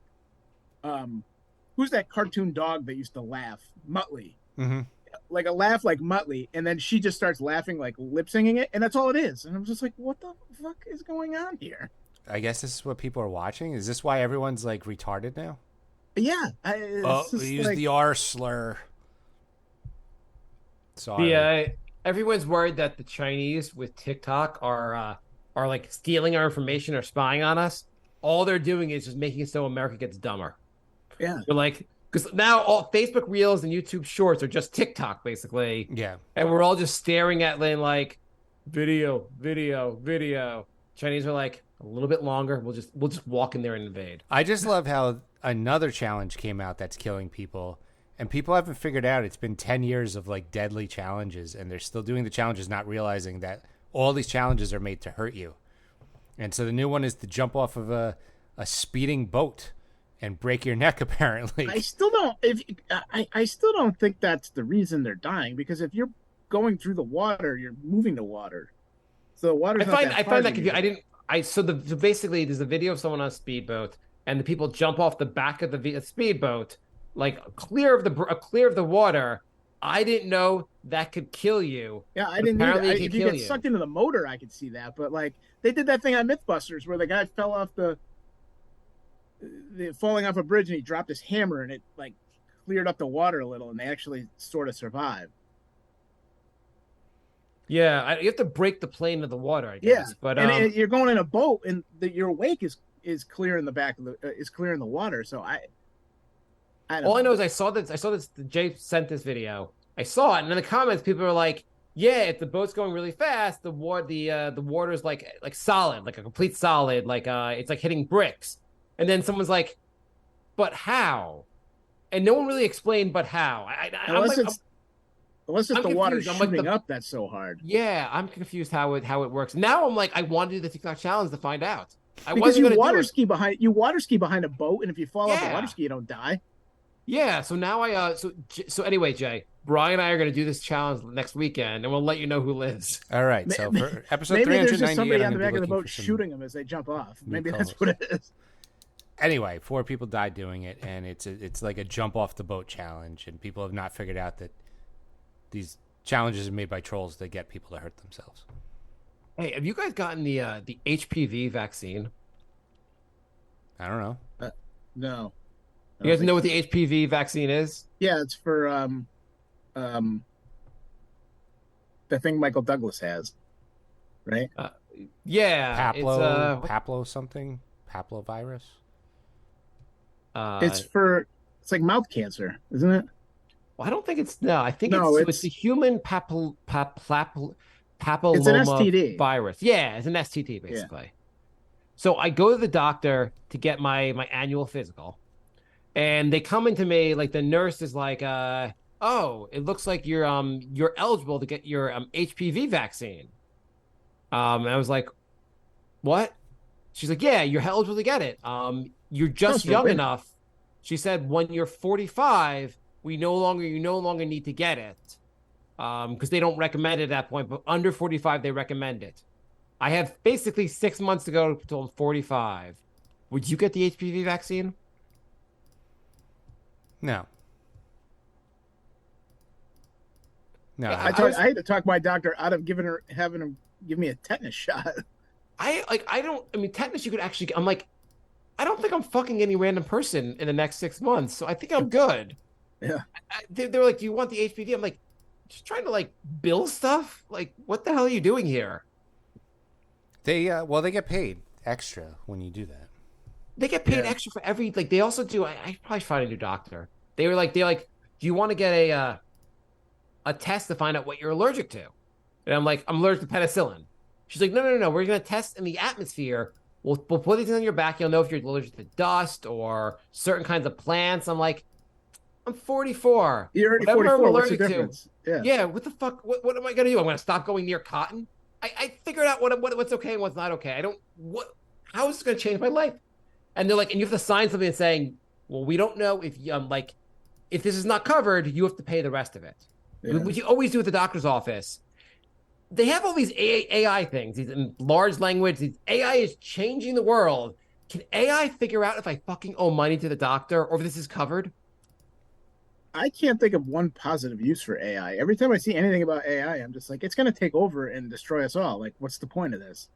who's that cartoon dog that used to laugh? Muttley. Like a laugh like Muttley, and then she just starts laughing, like lip syncing it, and that's all it is. And I'm just like, what the fuck is going on here? I guess this is what people are watching. Is this why everyone's like retarded now? Yeah. Use the R slur. Sorry. Yeah, everyone's worried that the Chinese with TikTok are like stealing our information or spying on us. All they're doing is just making it so America gets dumber. Yeah. They're like, because now all Facebook Reels and YouTube Shorts are just TikTok, basically. Yeah. And we're all just staring at like video. Chinese are like, a little bit longer. We'll just walk in there and invade. I just love how another challenge came out that's killing people, and people haven't figured out it's been 10 years of like deadly challenges, and they're still doing the challenges, not realizing that all these challenges are made to hurt you. And so the new one is to jump off of a speeding boat and break your neck, apparently. I still don't think that's the reason they're dying, because if you're going through the water, you're moving the water. So the water's I find that confusing. So basically there's a video of someone on a speedboat, and the people jump off the back of the speedboat, like clear of the water. I didn't know that could kill you. Yeah, I didn't know. If you get sucked into the motor, I could see that. But like they did that thing on MythBusters where the guy fell off falling off a bridge, and he dropped his hammer, and it like cleared up the water a little, and they actually sort of survived. Yeah, you have to break the plane of the water, I guess. Yeah, but and you're going in a boat, and your wake is clear in the back of is clear in the water. So I don't all know. I know is I saw this. Jay sent this video. I saw it, and in the comments, people are like, "Yeah, if the boat's going really fast, the water is like solid, like a complete solid, like it's like hitting bricks." And then someone's like, "But how?" And no one really explained, "But how?" Unless it's the water shooting up, that's so hard. Yeah, I'm confused how it works. Now I'm like, I want to do the TikTok challenge to find out. Because you water ski behind a boat, and if you fall off the water ski, you don't die. Yeah. So now so anyway, Jay, Brian and I are going to do this challenge next weekend, and we'll let you know who lives. All right. So for episode 398, maybe there's just somebody on the back of the boat shooting them as they jump off. Maybe that's what it is. Anyway, 4 people died doing it, and it's like a jump off the boat challenge, and people have not figured out that these challenges are made by trolls to get people to hurt themselves. Hey, have you guys gotten the HPV vaccine? I don't know. No. You guys know what the HPV vaccine is? Yeah, it's for the thing Michael Douglas has, right? Yeah, Paplo something, papillovirus. It's like mouth cancer, isn't it? Well, I don't think it's I think it's the human papilloma it's an STD virus. Yeah, it's an STD basically. Yeah. So I go to the doctor to get my annual physical, and they come into me like the nurse is like, "Oh, it looks like you're eligible to get your HPV vaccine." And I was like, "What?" She's like, "Yeah, you're eligible to get it. You're just young enough." She said, "When you're 45, you no longer need to get it, because they don't recommend it at that point. But under 45, they recommend it. I have basically 6 months to go until I'm 45. Would you get the HPV vaccine?" No. I had to talk my doctor out of having him give me a tetanus shot. Tetanus you could actually. I'm like, I don't think I'm fucking any random person in the next 6 months, so I think I'm good. Yeah. They're like, "Do you want the HPV?" I'm like, just trying to like bill stuff. Like, what the hell are you doing here? They get paid extra when you do that. They get paid extra for every they also do. I probably find a new doctor. They're like, "Do you want to get a test to find out what you're allergic to?" And I'm like, I'm allergic to penicillin. She's like, no. We're going to test in the atmosphere. We'll put these on your back. You'll know if you're allergic to dust or certain kinds of plants. I'm like, I'm 44. You're already Whatever I'm 44. What's the allergic to. difference? Yeah. Yeah, what the fuck? What am I going to do? I'm going to stop going near cotton? I figured out what's okay and what's not okay. I don't, how is this going to change my life? And they're like, and you have to sign something saying, well, we don't know if if this is not covered, you have to pay the rest of it. Yeah. Which you always do at the doctor's office. They have all these AI things, these large language. These AI is changing the world. Can AI figure out if I fucking owe money to the doctor or if this is covered? I can't think of one positive use for AI. Every time I see anything about AI, I'm just like, it's going to take over and destroy us all. Like, what's the point of this?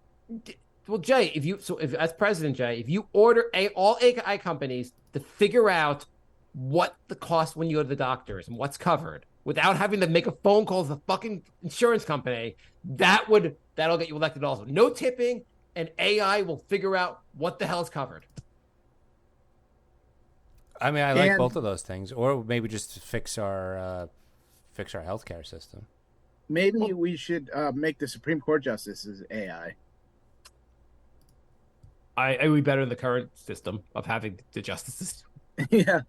Well, Jay, if as president, Jay, if you order all AI companies to figure out what the cost when you go to the doctor is and what's covered without having to make a phone call to the fucking insurance company, that'll get you elected also. No tipping, and AI will figure out what the hell is covered. I mean, I like both of those things, or maybe just to fix our healthcare system. Maybe we should make the Supreme Court justices AI. I would be better in the current system of having the justice system. Yeah.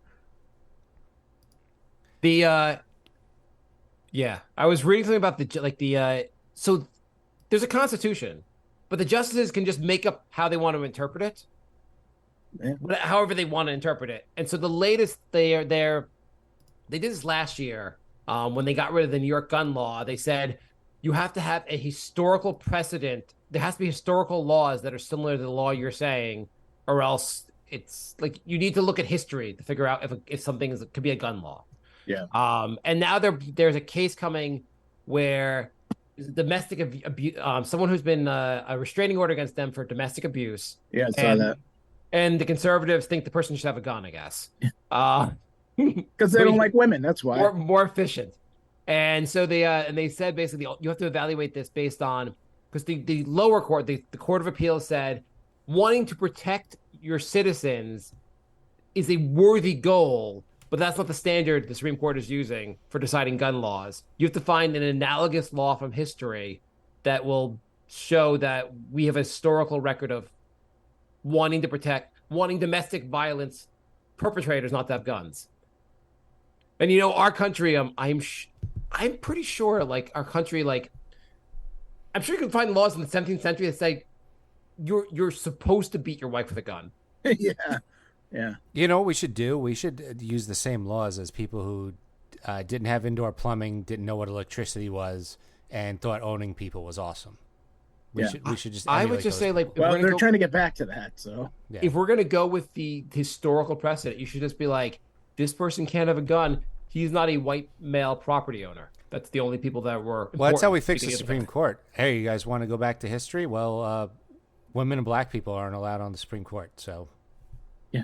I was reading something about so there's a constitution, but the justices can just make up how they want to interpret it. Yeah. However they want to interpret it. And so the latest they did this last year when they got rid of the New York gun law. They said you have to have a historical precedent. There has to be historical laws that are similar to the law you're saying, or else it's like you need to look at history to figure out if something could be a gun law. Yeah. And now there's a case coming where domestic abuse, someone who's been a restraining order against them for domestic abuse. Yeah, I saw that. And the conservatives think the person should have a gun, I guess. Because they don't like women. That's why. More efficient. And so they said basically you have to evaluate this based on, because the lower court, the Court of Appeals said wanting to protect your citizens is a worthy goal, but that's not the standard the Supreme Court is using for deciding gun laws. You have to find an analogous law from history that will show that we have a historical record of wanting domestic violence perpetrators not to have guns. And our country, I'm pretty sure, like our country, like I'm sure you can find laws in the 17th century that say you're supposed to beat your wife with a gun. Yeah. Yeah. You know what we should do? We should use the same laws as people who didn't have indoor plumbing, didn't know what electricity was, and thought owning people was awesome. We should just. I would just say, like, well, they're trying to get back to that. So if we're gonna go with the historical precedent, you should just be like, this person can't have a gun. He's not a white male property owner. That's the only people that were. Well, that's how we fix the Supreme Court. Hey, you guys want to go back to history? Well, women and black people aren't allowed on the Supreme Court. So, yeah.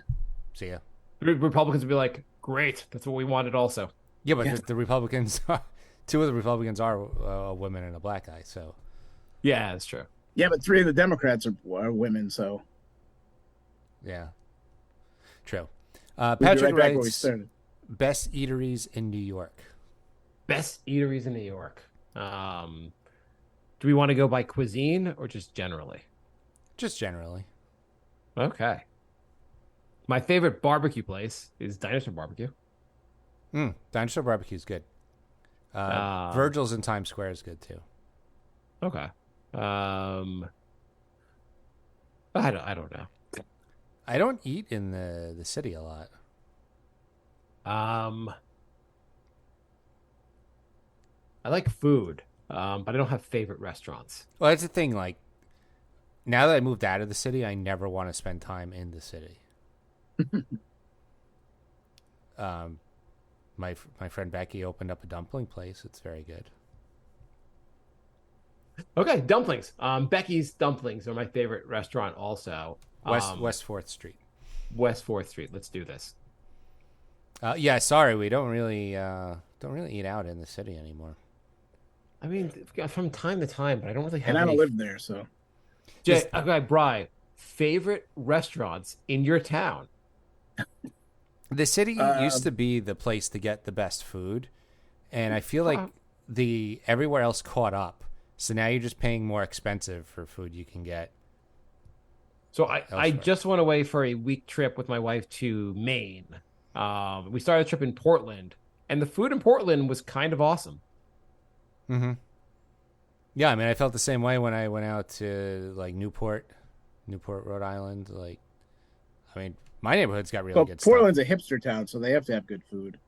See ya. Republicans would be like, great. That's what we wanted also. Yeah, but the Republicans, two of the Republicans are a woman and a black guy. So. Yeah, that's true. Yeah, but 3 of the Democrats are women, so. Yeah. True. Patrick right writes, best eateries in New York. Best eateries in New York. Do we want to go by cuisine or just generally? Just generally. Okay. My favorite barbecue place is Dinosaur Barbecue. Dinosaur Barbecue is good. Virgil's in Times Square is good too. Okay. I don't know. I don't eat in the city a lot. I like food, but I don't have favorite restaurants. Well, that's the thing. Like, now that I moved out of the city, I never want to spend time in the city. My friend Becky opened up a dumpling place. It's very good. Okay, dumplings. Becky's Dumplings are my favorite restaurant also. West 4th Street. West 4th Street. Let's do this. Yeah, sorry, we don't really eat out in the city anymore. I mean, from time to time, but I don't really have. And I don't live there, so. Jay, okay, Bri, favorite restaurants in your town? The city used to be the place to get the best food, and I feel like everywhere else caught up, So now you're just paying more expensive for food you can get. So I Elsewhere. just went away for a week trip with my wife to Maine. We started the trip in Portland, and the food in Portland was kind of awesome. Mm-hmm. Yeah, I mean, I felt the same way when I went out to like Newport, Rhode Island. Like, I mean, my neighborhood's got really Well, good Portland's a hipster town, so they have to have good food.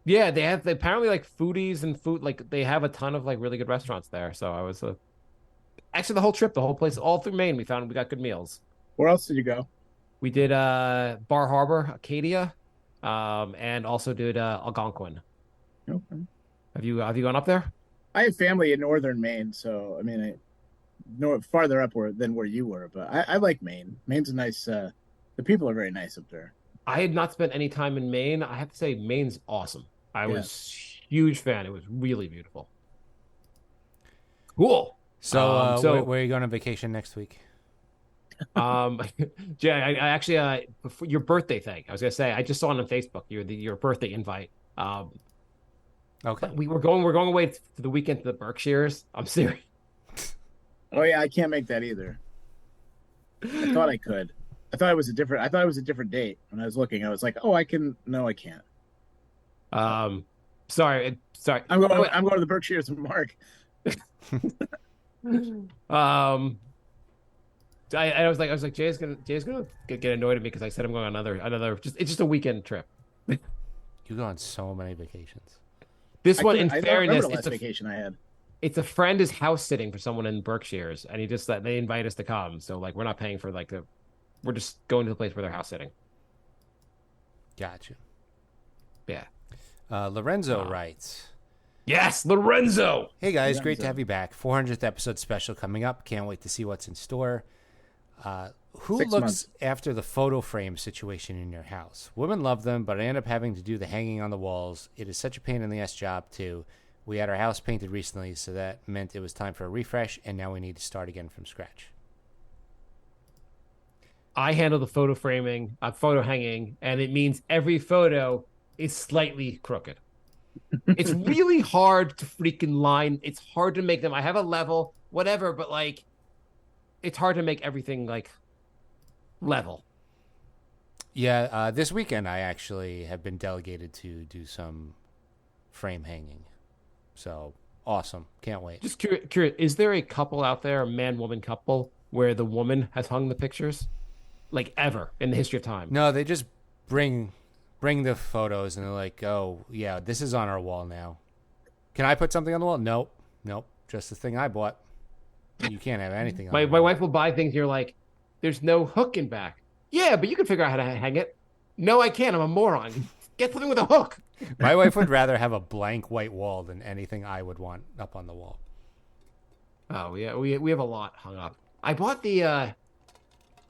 Yeah, they apparently like foodies and food, like they have a ton of like really good restaurants there. So I was actually the whole trip, the whole place, all through Maine, we got good meals. Where else did you go? We did Bar Harbor, Acadia, and also did Algonquin. Okay. Have you gone up there? I have family in northern Maine, so I mean, farther up than where you were, but I like Maine. Maine's a nice. The people are very nice up there. I had not spent any time in Maine. I have to say, Maine's awesome. I was huge fan. It was really beautiful. Cool. So, where are you going on vacation next week? Jay, I actually before your birthday thing, I was gonna say I just saw it on Facebook. Your birthday invite. Okay. We're going away for the weekend to the Berkshires. I'm serious. Oh yeah, I can't make that either. I thought I could. I thought it was a different date. When I was looking, I was like, oh, I can. No, I can't. Sorry. I'm going to the Berkshires with Mark. I was like, Jay's gonna get annoyed at me because I said I'm going on another. It's just a weekend trip. You go on so many vacations. This one, in I don't fairness, remember the last vacation I had. It's a friend is house sitting for someone in Berkshires, and they invite us to come. So like, we're not paying for we're just going to the place where they're house sitting. Gotcha. Yeah. Lorenzo writes. Yes, Lorenzo. Hey guys, great to have you back. 400th episode special coming up. Can't wait to see what's in store. Who 6 looks months. after the photo frame situation in your house? Women love them, but I end up having to do the hanging on the walls. It is such a pain in the ass job too. We had our house painted recently, so that meant it was time for a refresh, and now we need to start again from scratch. I handle the photo framing, photo hanging, and it means every photo is slightly crooked. It's really hard to freaking line. It's hard to make them. I have a level, whatever, but like, it's hard to make everything like level. Yeah, this weekend I actually have been delegated to do some frame hanging. So awesome. Can't wait. Just curious, is there a couple out there, a man-woman couple, where the woman has hung the pictures? Like ever in the history of time? No, they just bring the photos and they're like, oh, yeah, this is on our wall now. Can I put something on the wall? Nope. Just the thing I bought. You can't have anything on My the wall. wife will buy things, you're like, there's no hook in back. Yeah, but you can figure out how to hang it. No, I can't. I'm a moron. Get something with a hook. My wife would rather have a blank white wall than anything I would want up on the wall. Oh, yeah, we have a lot hung up. I bought the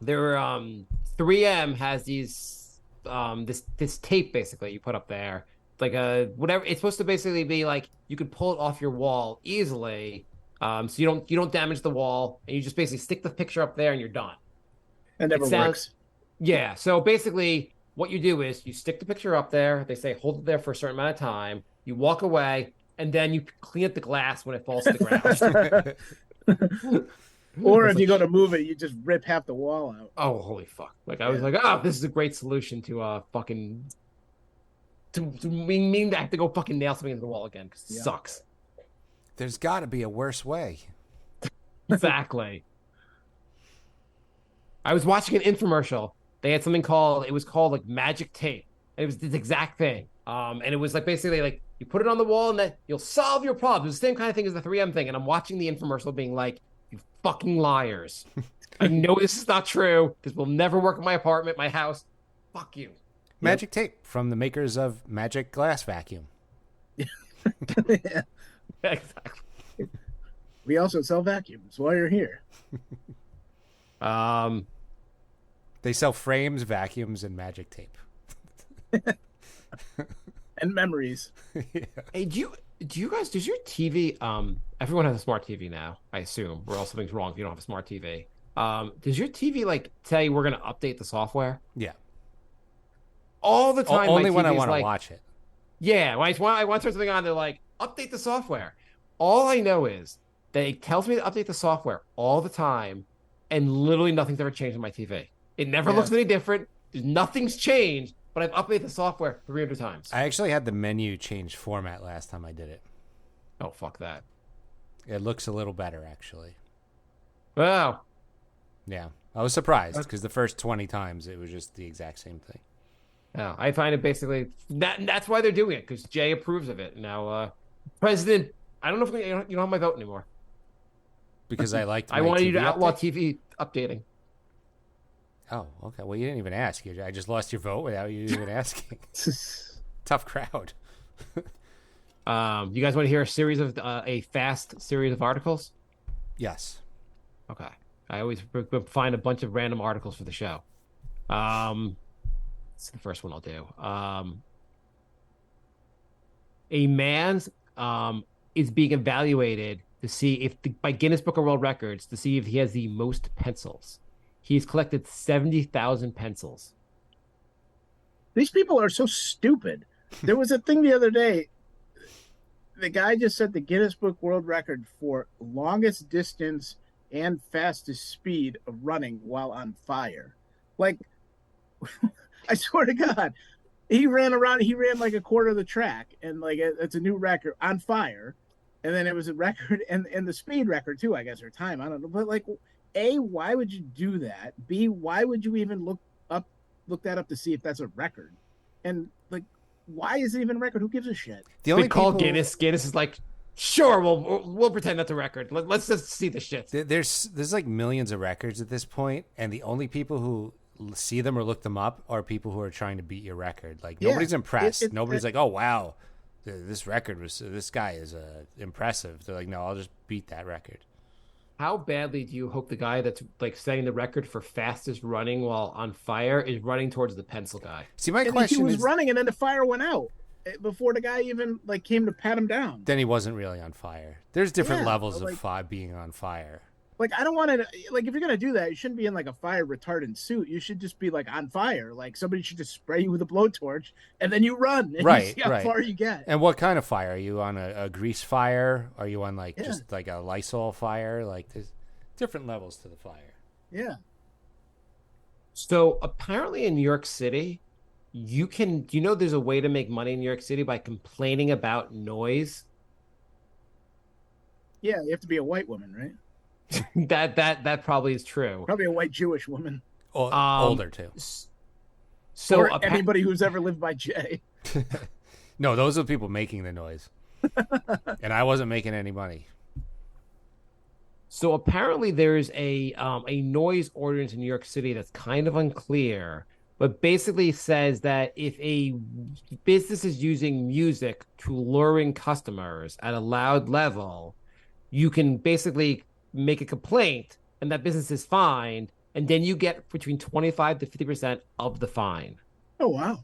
3M has these this tape basically you put up there. It's like a whatever, it's supposed to basically be like you could pull it off your wall easily. So you don't damage the wall, and you just basically stick the picture up there and you're done. It never works. Yeah, so basically what you do is you stick the picture up there, they say hold it there for a certain amount of time, you walk away, and then you clean up the glass when it falls to the ground. Or if you go to move it, you just rip half the wall out. Oh, holy fuck. Like, I was like, oh, this is a great solution to fucking... To mean to have to go fucking nail something into the wall again, because it sucks. There's got to be a worse way. Exactly. I was watching an infomercial. They had something called like magic tape. And it was this exact thing. And it was like basically like you put it on the wall and then you'll solve your problem. It's the same kind of thing as the 3M thing. And I'm watching the infomercial being like, you fucking liars. I know this is not true. This will never work in my apartment, my house. Fuck you. Magic tape from the makers of Magic Glass Vacuum. Yeah. Exactly. We also sell vacuums while you're here. They sell frames, vacuums, and magic tape. And memories. Yeah. Hey, do you guys, does your TV, everyone has a smart TV now, I assume, or else something's wrong if you don't have a smart TV. Does your TV like tell you we're going to update the software? Yeah. All the time. Only my when I TV is want to like, watch it. Yeah, when I want to turn something on, they're like, update the software. All I know is that it tells me to update the software all the time, and literally nothing's ever changed on my TV. It never Yeah. looks any different. Nothing's changed, but I've updated the software 300 times. I actually had the menu change format last time I did it. Oh, fuck that. It looks a little better, actually. Wow. Yeah. I was surprised because the first 20 times it was just the exact same thing. No, I find it basically that's why they're doing it, because Jay approves of it. Now, President, I don't know if you don't have my vote anymore. Because I liked my I wanted TV you to outlaw update? TV updating. Oh, okay. Well, you didn't even ask. I just lost your vote without you even asking. Tough crowd. You guys want to hear a fast series of articles? Yes. Okay. I always find a bunch of random articles for the show. It's the first one I'll do. A man is being evaluated to see if by Guinness Book of World Records to see if he has the most pencils. He's collected 70,000 pencils. These people are so stupid. There was a thing the other day. The guy just set the Guinness Book World Record for longest distance and fastest speed of running while on fire. Like, I swear to God, he ran like a quarter of the track, and like it's a new record on fire. And then it was a record and the speed record too, I guess, or time. I don't know. But like, A, why would you do that? B, why would you even look that up to see if that's a record? And like, why is it even a record? Who gives a shit? The only Call people, Guinness. Guinness is like, sure, we'll pretend that's a record. Let's just see the shit. there's like millions of records at this point, and the only people who see them or look them up are people who are trying to beat your record. Like nobody's impressed. Nobody's like, oh wow, this guy is impressive. They're like, no, I'll just beat that record. How badly do you hope the guy that's like setting the record for fastest running while on fire is running towards the pencil guy? See, my And question he was is, running, and then the fire went out before the guy even like came to pat him down. then he wasn't really on fire. There's different Yeah, levels like- of being on fire. Like, I don't want to, like, if you're gonna do that, you shouldn't be in like a fire retardant suit. You should just be like on fire. Like somebody should just spray you with a blowtorch, and then you run. And Right, you see how right. far you get. And what kind of fire? Are you on a grease fire? Are you on like Yeah. just like a Lysol fire? Like there's different levels to the fire. Yeah. So apparently in New York City, there's a way to make money in New York City by complaining about noise. Yeah, you have to be a white woman, right? That probably is true. Probably a white Jewish woman. Older too. So Or anybody who's ever lived by Jay. No, those are the people making the noise. And I wasn't making any money. So apparently there's a noise ordinance in New York City that's kind of unclear, but basically says that if a business is using music to lure in customers at a loud level, you can basically make a complaint and that business is fined, and then you get between 25 to 50% of the fine. Oh wow.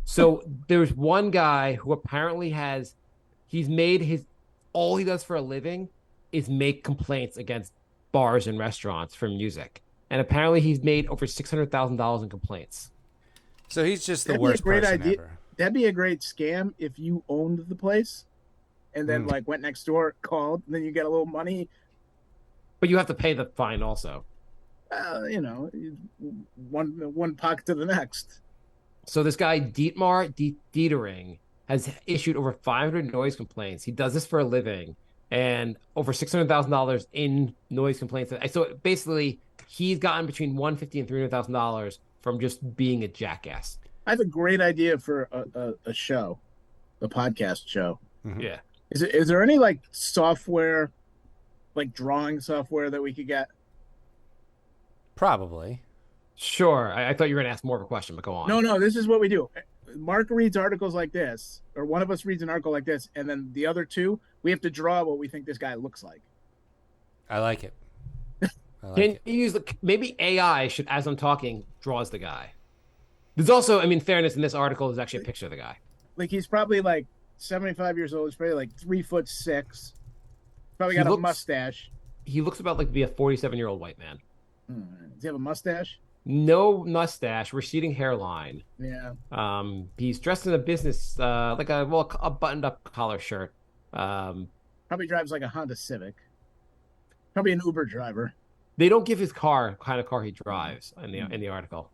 So there's one guy who apparently he's made all he does for a living is make complaints against bars and restaurants for music. And apparently he's made over $600,000 in complaints. So he's just the That'd be a worst great person idea. ever. That'd be a great scam if you owned the place and then Mm. like went next door, called, and then you get a little money. But you have to pay the fine also. You know, one pocket to the next. So this guy, Dietmar Dietering, has issued over 500 noise complaints. He does this for a living, and over $600,000 in noise complaints. So basically, he's gotten between $150,000 and $300,000 from just being a jackass. I have a great idea for a show, a podcast show. Mhm. Yeah. Is there any like software, like drawing software that we could get? Probably. Sure. I thought you were going to ask more of a question, but go on. No, this is what we do. Mark reads articles like this, or one of us reads an article like this, and then the other two, we have to draw what we think this guy looks like. I like it. I like Can it. you use maybe AI should, as I'm talking, draws the guy. There's also, I mean, fairness in this article is actually a picture of the guy. Like he's probably like 75 years old. He's probably like 3'6". Probably He got looks- a mustache. He looks about like to be a 47-year-old white man. Does he have a mustache? No mustache, receding hairline. Yeah. He's dressed in a business, like a buttoned-up collar shirt. Probably drives like a Honda Civic. Probably an Uber driver. They don't give his kind of car he drives in the article.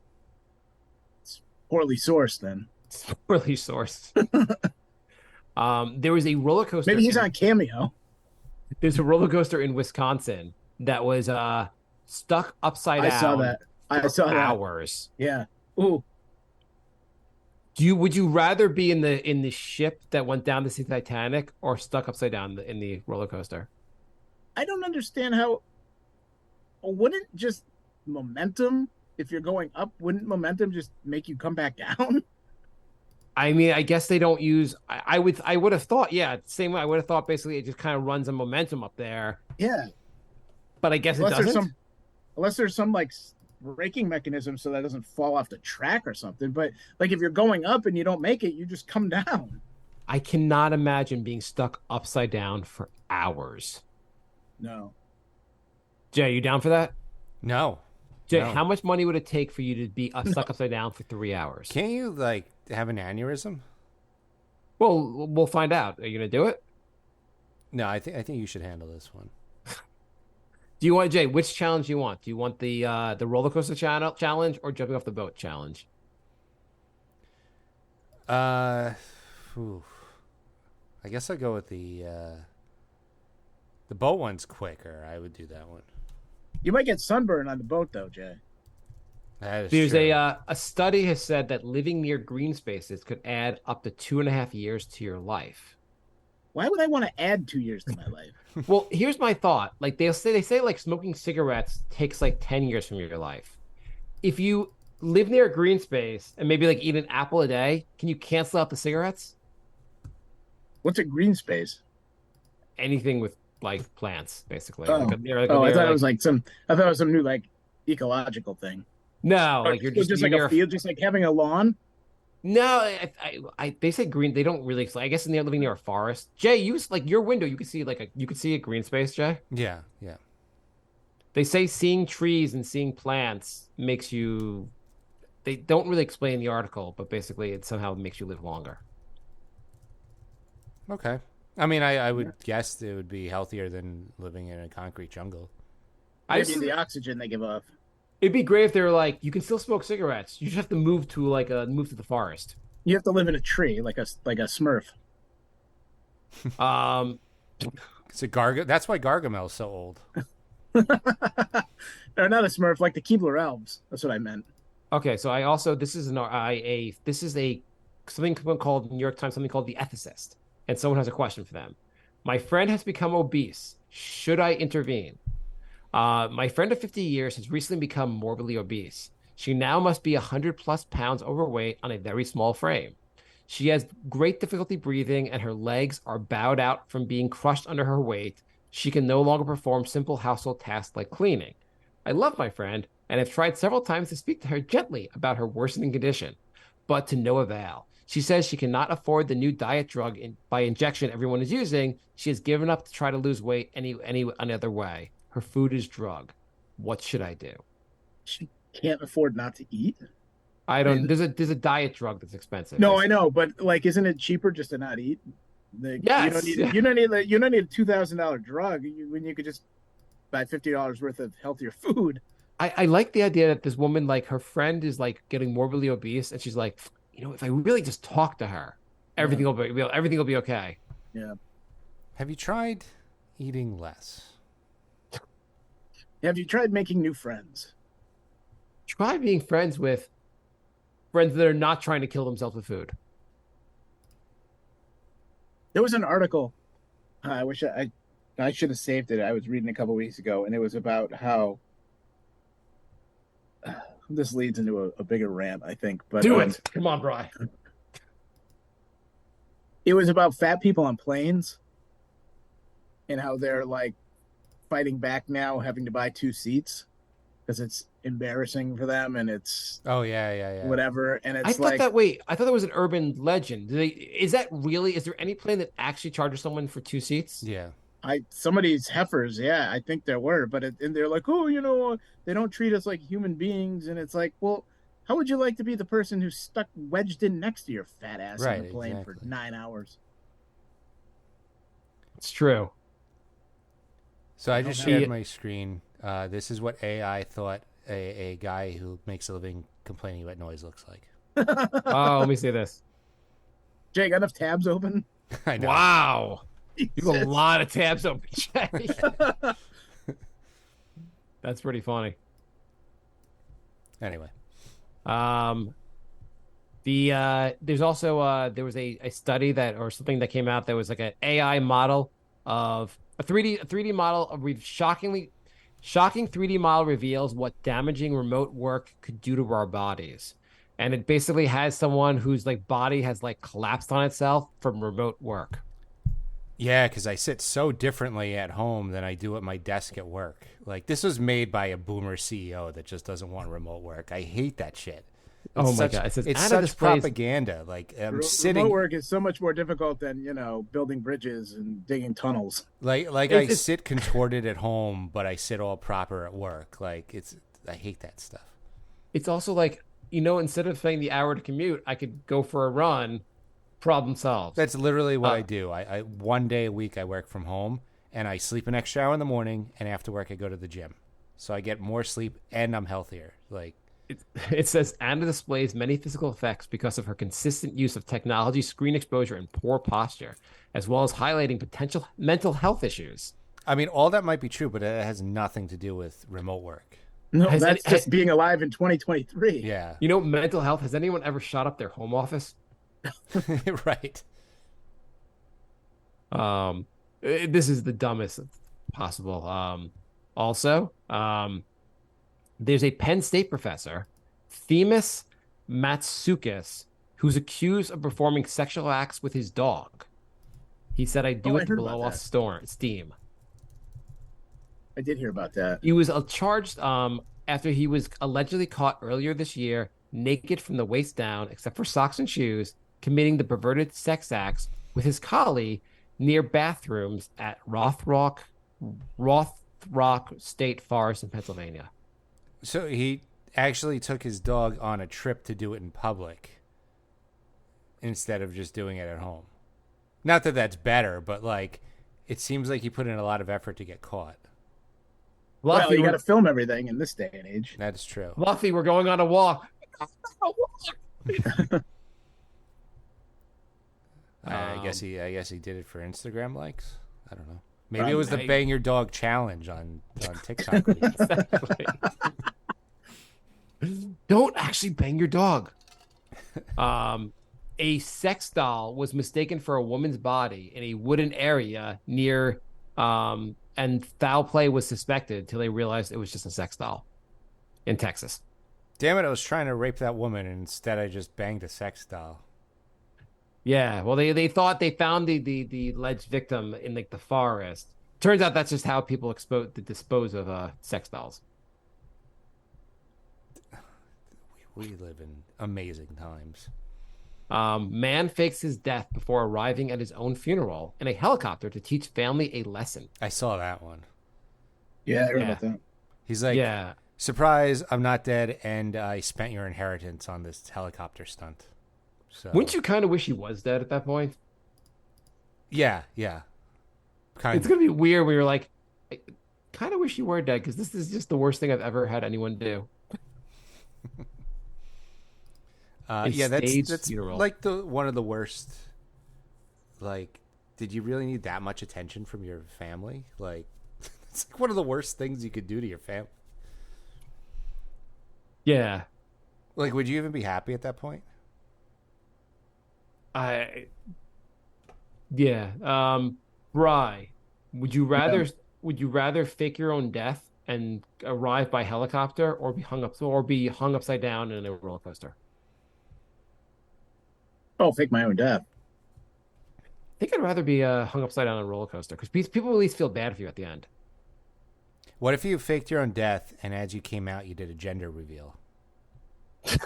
It's poorly sourced then. It's poorly sourced. There was a roller coaster. Maybe he's on Cameo. There's a roller coaster in Wisconsin that was stuck upside down. I saw that. I saw that. Hours. Yeah. Ooh. Would you rather be in the ship that went down to see Titanic or stuck upside down in the roller coaster? I don't understand how. Wouldn't just momentum, if you're going up, wouldn't momentum just make you come back down? I mean, I guess they don't use. I would have thought, yeah, same way. I would have thought basically it just kind of runs a momentum up there. Yeah. But I guess it doesn't. Unless there's some like braking mechanism so that it doesn't fall off the track or something. But like if you're going up and you don't make it, you just come down. I cannot imagine being stuck upside down for hours. No. Jay, you down for that? No. Jay, No. how much money would it take for you to be stuck upside down for 3 hours? Can't you like have an aneurysm? Well, we'll find out. Are you gonna do it? No, I think you should handle this one. Do you want, Jay? Which challenge do you want? Do you want the roller coaster challenge or jumping off the boat challenge? Ooh. I guess I'll go with the boat one's quicker. I would do that one. You might get sunburn on the boat though, Jay. That is There's true. a study has said that living near green spaces could add up to 2.5 years to your life. Why would I want to add 2 years to my life? Well, here's my thought. Like they say like smoking cigarettes takes like 10 years from your life. If you live near a green space and maybe like eat an apple a day, can you cancel out the cigarettes? What's a green space? Anything with like plants, basically. Oh, I thought it was like some. I thought it was some new like ecological thing. no, like you're just like near a field, just like having a lawn. No, they say green. They don't really. I guess they're living near a forest. Jay, use like your window. You could see you could see a green space. Jay, Yeah. they say seeing trees and seeing plants makes you. They don't really explain the article, but basically it somehow makes you live longer. Okay. I mean, I would guess it would be healthier than living in a concrete jungle. Maybe the oxygen they give off. It'd be great if they were like, you can still smoke cigarettes. You just have to move to move to the forest. You have to live in a tree like a Smurf. It's a That's why Gargamel's so old. Or not a Smurf, like the Keebler elves. That's what I meant. Okay, so I also this is something called New York Times, something called The Ethicist, and someone has a question for them. My friend has become obese. Should I intervene? My friend of 50 years has recently become morbidly obese. She now must be 100 plus pounds overweight on a very small frame. She has great difficulty breathing and her legs are bowed out from being crushed under her weight. She can no longer perform simple household tasks like cleaning. I love my friend and have tried several times to speak to her gently about her worsening condition, but to no avail. She says she cannot afford the new diet drug by injection everyone is using. She has given up to try to lose weight any other way. Her food is drug. What should I do? She can't afford not to eat. I don't. There's a diet drug that's expensive. No, I know, but like, isn't it cheaper just to not eat? Yes. You don't need a $2,000 drug when you could just buy $50 worth of healthier food. I like the idea that this woman, like her friend, is like getting morbidly obese, and she's like, if I really just talk to her, everything will be okay. Yeah. Have you tried eating less? Have you tried making new friends? Try being friends with friends that are not trying to kill themselves with food. There was an article. I wish I should have saved it. I was reading a couple weeks ago, and it was about how this leads into a bigger rant, I think. But do it. Come on, Bri. It was about fat people on planes and how they're like fighting back now, having to buy 2 seats because it's embarrassing for them and it's yeah. whatever. And it's I thought that was an urban legend. Is that really? Is there any plane that actually charges someone for 2 seats? Yeah. Somebody's heifers, I think there were, but and they're like, they don't treat us like human beings, and it's like, well, how would you like to be the person who's stuck wedged in next to your fat ass on the plane for 9 hours? It's true. So I just know. shared my screen. This is what AI thought a guy who makes a living complaining about noise looks like. Oh, let me see this. Jay, got enough tabs open? I know. Wow. You have a Jesus. lot of tabs open, Jay. That's pretty funny. Anyway, there's also there was a study that or something that came out that was like an AI model of a 3D model of shocking 3D model reveals what damaging remote work could do to our bodies. And it basically has someone whose like body has like collapsed on itself from remote work. yeah, because I sit so differently at home than I do at my desk at work. Like, this was made by a boomer CEO that just doesn't want remote work. I hate that shit. Oh my such, God. It says, it's "Out of such this place." propaganda. Like, I'm Remote sitting work is so much more difficult than, building bridges and digging tunnels. like It's- I sit contorted at home, but I sit all proper at work. Like, I hate that stuff. It's also like, instead of spending the hour to commute, I could go for a run. Problem solved. That's literally what I do. I one day a week I work from home and I sleep an extra hour in the morning, and after work I go to the gym. So I get more sleep and I'm healthier. Like, It says Anna displays many physical effects because of her consistent use of technology, screen exposure, and poor posture, as well as highlighting potential mental health issues. I mean, all that might be true, but it has nothing to do with remote work. No, Has that's any- just being alive in 2023. Yeah. Mental health. Has anyone ever shot up their home office? Right. This is the dumbest possible. Also, there's a Penn State professor, Themis Matsoukas, who's accused of performing sexual acts with his dog. He said, "I do Oh, I it to heard blow about off that. steam." I did hear about that. He was charged after he was allegedly caught earlier this year, naked from the waist down, except for socks and shoes, committing the perverted sex acts with his colleague near bathrooms at Rothrock State Forest in Pennsylvania. So he actually took his dog on a trip to do it in public instead of just doing it at home. Not that that's better, but like, it seems like he put in a lot of effort to get caught. Well, you got to film everything in this day and age. That's true. Luffy, we're going on a walk. I guess he did it for Instagram likes. I don't know. Maybe Probably. it was the bang your dog challenge on TikTok. Exactly. Don't actually bang your dog. A sex doll was mistaken for a woman's body in a wooden area near, and foul play was suspected until they realized it was just a sex doll in Texas. Damn it! I was trying to rape that woman, and instead I just banged a sex doll. Yeah, well, they thought they found the alleged victim in like the forest. Turns out that's just how people dispose of sex dolls. We live in amazing times. Man fakes his death before arriving at his own funeral in a helicopter to teach family a lesson. I saw that one. Yeah, I heard Yeah. about that. He's like, Yeah, surprise, I'm not dead, and I spent your inheritance on this helicopter stunt. So wouldn't you kind of wish he was dead at that point? Yeah. Kind It's of. gonna be weird when you're like, I kind of wish you were dead because this is just the worst thing I've ever had anyone do. Yeah, staged that's funeral. like one of the worst. Like, did you really need that much attention from your family? Like, it's like one of the worst things you could do to your family. Yeah, Like, would you even be happy at that point? Bry, would you rather fake your own death and arrive by helicopter, or be hung upside down in a roller coaster? Oh, fake my own death. I think I'd rather be hung upside down on a roller coaster because people at least feel bad for you at the end. What if you faked your own death and as you came out, you did a gender reveal? It's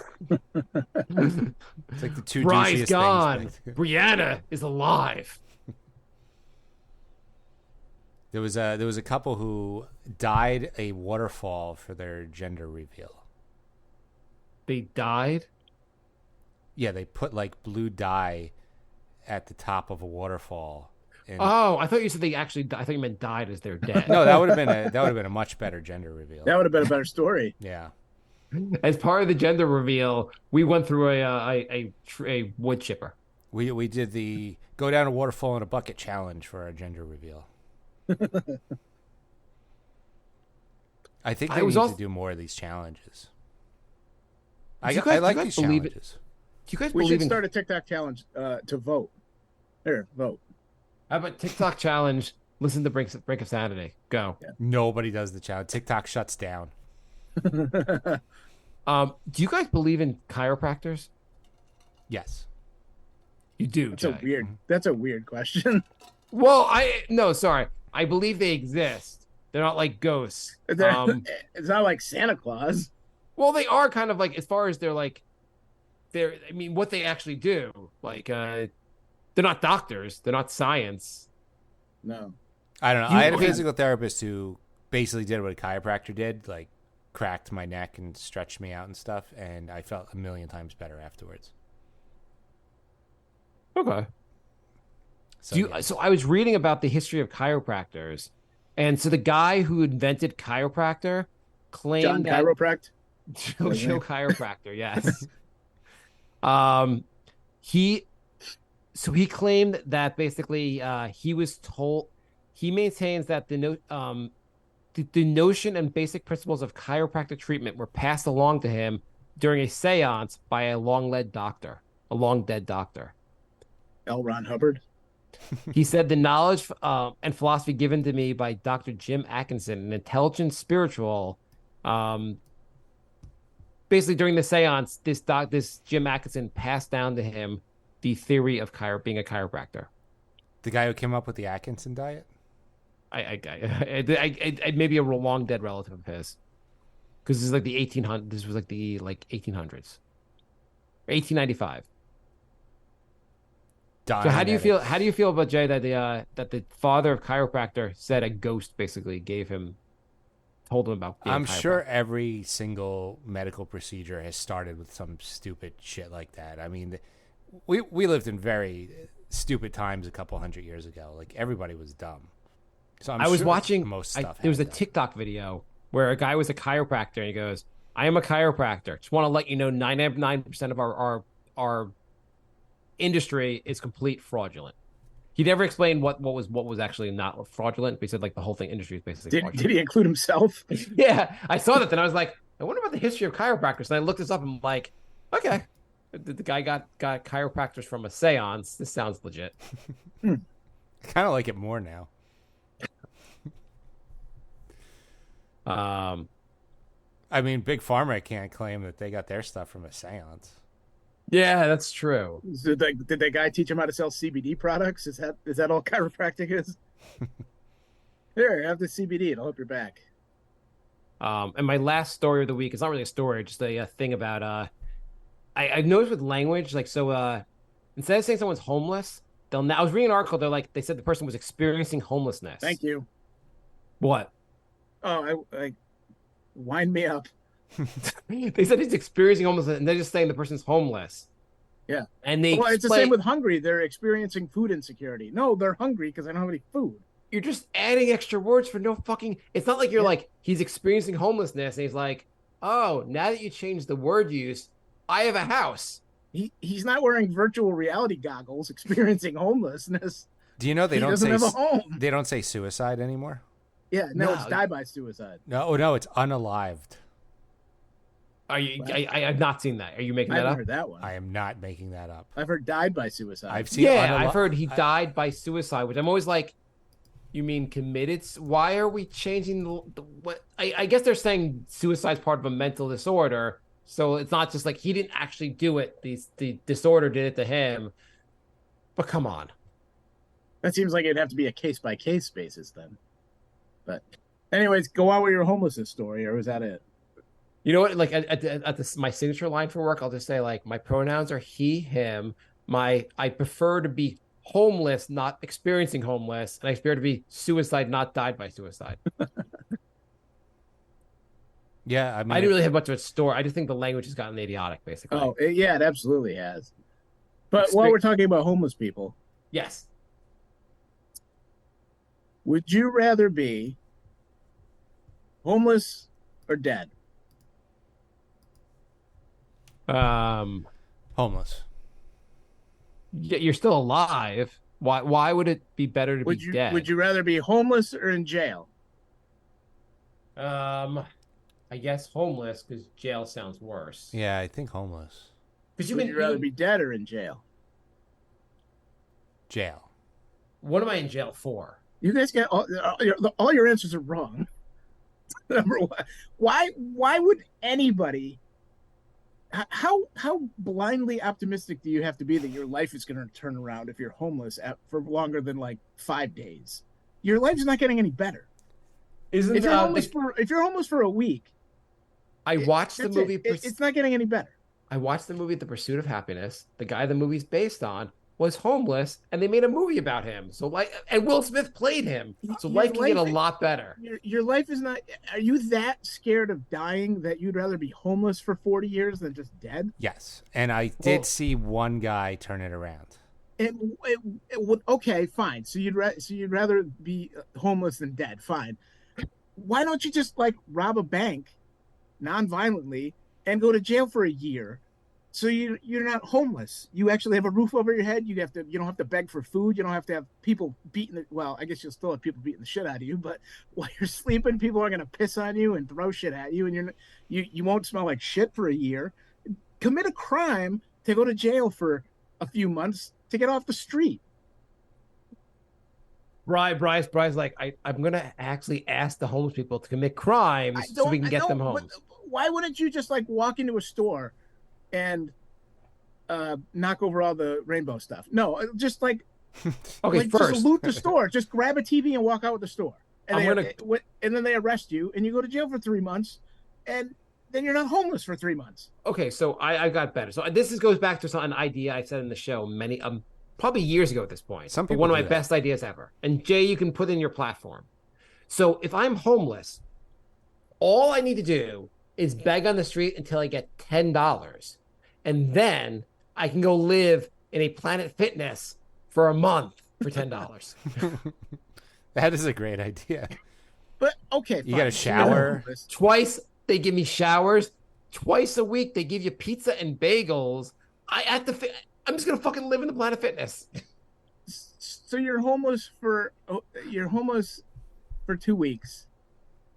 like the two Bry's douchiest gone. things. Brianna is alive. There was a couple who dyed a waterfall for their gender reveal. They died. Yeah, they put like blue dye at the top of a waterfall. And Oh, I thought you said they actually. I thought you meant died as they're dead. no, that would have been a much better gender reveal. That would have been a better story. Yeah. As part of the gender reveal, we went through a wood chipper. We did the go down a waterfall in a bucket challenge for our gender reveal. I think they need to do more of these challenges. I like these challenges. Do you guys We believe should in? start a TikTok challenge to vote. Here, vote. How about TikTok challenge? Listen to Brink of Sanity. Go. Nobody does the challenge. TikTok shuts down. Do you guys believe in chiropractors? Yes. You do. That's Jay. That's a weird question. Well, sorry. I believe they exist. They're not like ghosts. It's not like Santa Claus. Well, they are kind of like, as far as I mean, what they actually do. Like, they're not doctors. They're not science. No. I don't know. I had a physical therapist who basically did what a chiropractor did, like cracked my neck and stretched me out and stuff, and I felt a million times better afterwards. Okay. So, So I was reading about the history of chiropractors, and so the guy who invented chiropractor claimed John that Chiropract? Joe Chiropractor, yes. He claimed that basically he maintains that the notion and basic principles of chiropractic treatment were passed along to him during a seance by a long-dead doctor. L. Ron Hubbard? He said the knowledge and philosophy given to me by Dr. Jim Atkinson, an intelligent spiritual, basically during the seance, this Jim Atkinson passed down to him the theory of being a chiropractor. the guy who came up with the Atkinson diet? I maybe a long dead relative of his, because this is like the 1800s. This was like the 1800s, 1895. So how do you feel? How do you feel about Jay that the father of chiropractor said a ghost basically told him about being I'm a chiropractor? sure every single medical procedure has started with some stupid shit like that. I mean, we lived in very stupid times a couple hundred years ago. Like everybody was dumb. So I was sure watching. most stuff. There was a had that. TikTok video where a guy was a chiropractor and he goes, "I am a chiropractor. Just want to let you know, 99% of our industry is complete fraudulent." He never explained what was actually not fraudulent, but he said like the whole thing industry is basically fraudulent. Did he include himself? Yeah, I saw that, then I was like, I wonder about the history of chiropractors. And I looked this up and I'm like, okay, the guy got chiropractors from a seance. This sounds legit. I kind of like it more now. I mean, Big Pharma can't claim that they got their stuff from a seance. Yeah, that's true. Did that guy teach him how to sell CBD products? Is that all chiropractic is? Here, have the CBD. It'll help your back. And my last story of the week, it's not really a story, just a thing about I've noticed with language, like, so instead of saying someone's homeless, I was reading an article, they said the person was experiencing homelessness. Thank you. What? Oh, I wind me up. They said he's experiencing homelessness, and they're just saying the person's homeless. Yeah. And they Well, it's the same with hungry. They're experiencing food insecurity. No, they're hungry because they don't have any food. You're just adding extra words for no fucking. It's not like you're like, he's experiencing homelessness, and he's like, oh, now that you changed the word use, I have a house. He's not wearing virtual reality goggles, experiencing homelessness. Do you know they He don't doesn't say have a home. they don't say suicide anymore? Yeah, no, No. it's die by suicide. No, it's unalived. Are you? I've not seen that. Are you making I that haven't up? heard that one. I am not making that up. I've heard died by suicide. I've seen. Yeah, I've heard he died by suicide, which I'm always like, you mean committed? Why are we changing the what? I guess they're saying suicide's part of a mental disorder, so it's not just like he didn't actually do it. The disorder did it to him. But come on. That seems like it'd have to be a case by case basis then. But, anyways, go on with your homelessness story, or was that it? You know what? Like my signature line for work, I'll just say like my pronouns are he, him. I prefer to be homeless, not experiencing homeless, and I prefer to be suicide, not died by suicide. Yeah, I mean, I didn't really have much of a story. I just think the language has gotten idiotic, basically. Oh, yeah, it absolutely has. But while we're talking about homeless people, Yes. Would you rather be homeless or dead? Homeless. You're still alive. Why would it be better to be Would dead? you rather be homeless or in jail? I guess homeless because jail sounds worse. Yeah, I think homeless. Because Would you rather be dead or in jail? Jail. What am I in jail for? You guys get all your answers are wrong. Number one, why would anybody? How blindly optimistic do you have to be that your life is going to turn around if you're homeless for longer than like 5 days? Your life's not getting any better. Isn't If you're homeless for a week, I watched the movie. It's not getting any better. I watched the movie The Pursuit of Happiness. The guy the movie's based on was homeless, and they made a movie about him. And Will Smith played him. So life can get a lot better. Your life is not. Are you that scared of dying that you'd rather be homeless for 40 years than just dead? Yes, and I did see one guy turn it around. Okay, fine. So you'd rather be homeless than dead. Fine. Why don't you just like rob a bank, non-violently, and go to jail for a year? So you're not homeless. You actually have a roof over your head. You don't have to beg for food. You don't have to have people beating well, I guess you'll still have people beating the shit out of you, but while you're sleeping, people are gonna piss on you and throw shit at you, and you won't smell like shit for a year. Commit a crime to go to jail for a few months to get off the street. Bryce, like, I'm gonna actually ask the homeless people to commit crimes so we can get them home. Why wouldn't you just like walk into a store and knock over all the rainbow stuff? No, just like first just loot the store. Just grab a TV and walk out of the store, and then they arrest you and you go to jail for 3 months, and then you're not homeless for 3 months. Okay, so I got better. So this goes back to an idea I said in the show many probably years ago at this point. Some people one of my best ideas ever. And Jay, you can put in your platform. So if I'm homeless, all I need to do is beg on the street until I get $10. And then I can go live in a Planet Fitness for a month for $10. That is a great idea. But okay, you got a shower. Twice they give me showers. Twice a week they give you pizza and bagels. I'm just gonna fucking live in the Planet Fitness. So you're homeless for 2 weeks,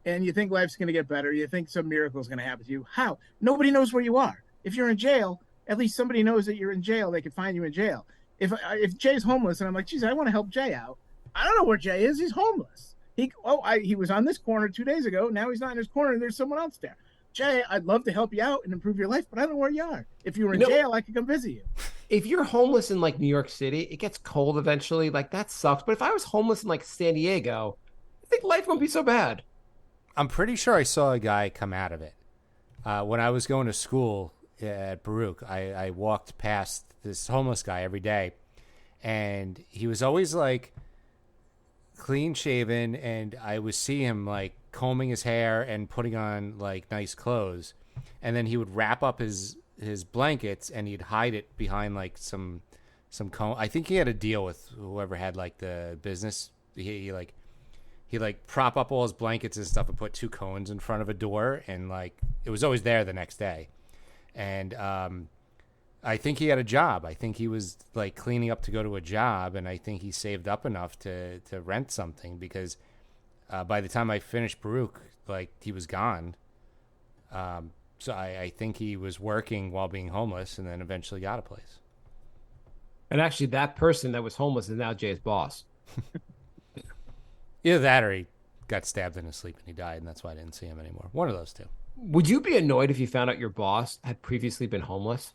and you think life's gonna get better. You think some miracle is gonna happen to you. How? Nobody knows where you are. If you're in jail, at least somebody knows that you're in jail. They can find you in jail. If Jay's homeless and I'm like, geez, I want to help Jay out. I don't know where Jay is. He's homeless. He was on this corner 2 days ago. Now he's not in his corner. There's someone else there. Jay, I'd love to help you out and improve your life, but I don't know where you are. If you were in jail, I could come visit you. If you're homeless in like New York City, it gets cold eventually. Like that sucks. But if I was homeless in like San Diego, I think life won't be so bad. I'm pretty sure I saw a guy come out of it. When I was going to school at Baruch, I walked past this homeless guy every day, and he was always like clean shaven, and I would see him like combing his hair and putting on like nice clothes, and then he would wrap up his blankets and he'd hide it behind like some cone. I think he had a deal with whoever had like the business. He prop up all his blankets and stuff and put 2 cones in front of a door, and like it was always there the next day. And I think he had a job. I think he was like cleaning up to go to a job, and I think he saved up enough to rent something, because by the time I finished Baruch, like he was gone. So I think he was working while being homeless, and then eventually got a place. And actually, that person that was homeless is now Jay's boss. Either that, or he got stabbed in his sleep and he died, and that's why I didn't see him anymore. One of those two. Would you be annoyed if you found out your boss had previously been homeless?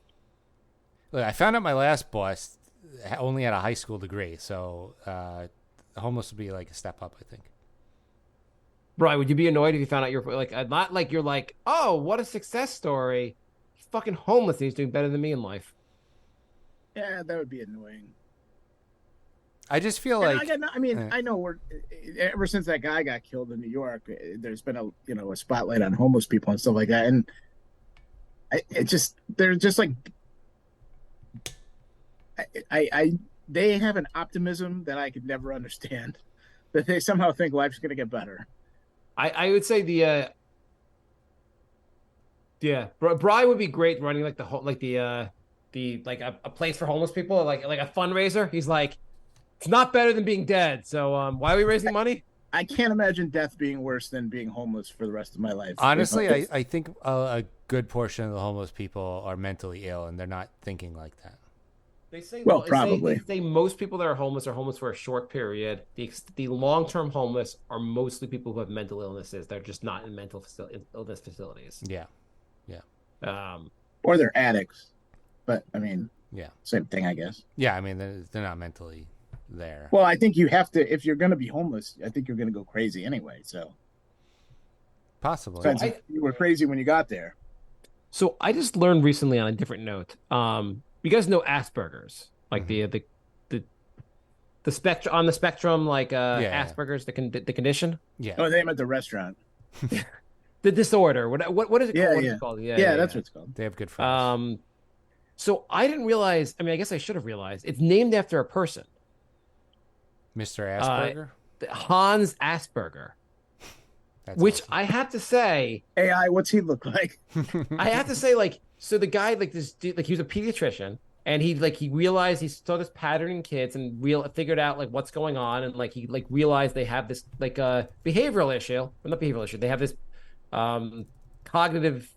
Look, I found out my last boss only had a high school degree, so homeless would be like a step up, I think. Right, would you be annoyed if you found out you're like, not like you're like, oh, what a success story. He's fucking homeless and he's doing better than me in life. Yeah, that would be annoying. I just feel like I know ever since that guy got killed in New York, there's been a spotlight on homeless people and stuff like that, and they're just like they have an optimism that I could never understand. that they somehow think life's going to get better. I would say Bri would be great running like the whole like the like a place for homeless people, like a fundraiser. He's like, it's not better than being dead. So why are we raising money? I can't imagine death being worse than being homeless for the rest of my life. Honestly, You know, I think a good portion of the homeless people are mentally ill, and they're not thinking like that. They say Well, they probably. say most people that are homeless for a short period. The long-term homeless are mostly people who have mental illnesses. They're just not in illness facilities. Yeah. or they're addicts. But I mean, Yeah. same thing, I guess. Yeah, I mean, they're not mentally there. Well, I think you have to, if you're going to be homeless, I think you're going to go crazy anyway. So, Possibly. since you were crazy when you got there. So I just learned recently on a different note. You guys know Asperger's, like the spectrum on the spectrum, like Asperger's, the condition. Yeah. Oh, they meant the restaurant. The disorder. What is it called? What is it called? Yeah, that's what it's called. They have good friends. So I didn't realize. I mean, I guess I should have realized. It's named after a person, Mr. Asperger? Hans Asperger. That's Which awesome. I have to say, AI, what's he look like? I have to say, like, so the guy, like this dude, like he was a pediatrician, and he realized he saw this pattern in kids and figured out like what's going on, and like he realized they have this like behavioral issue, well, not behavioral issue, they have this cognitive,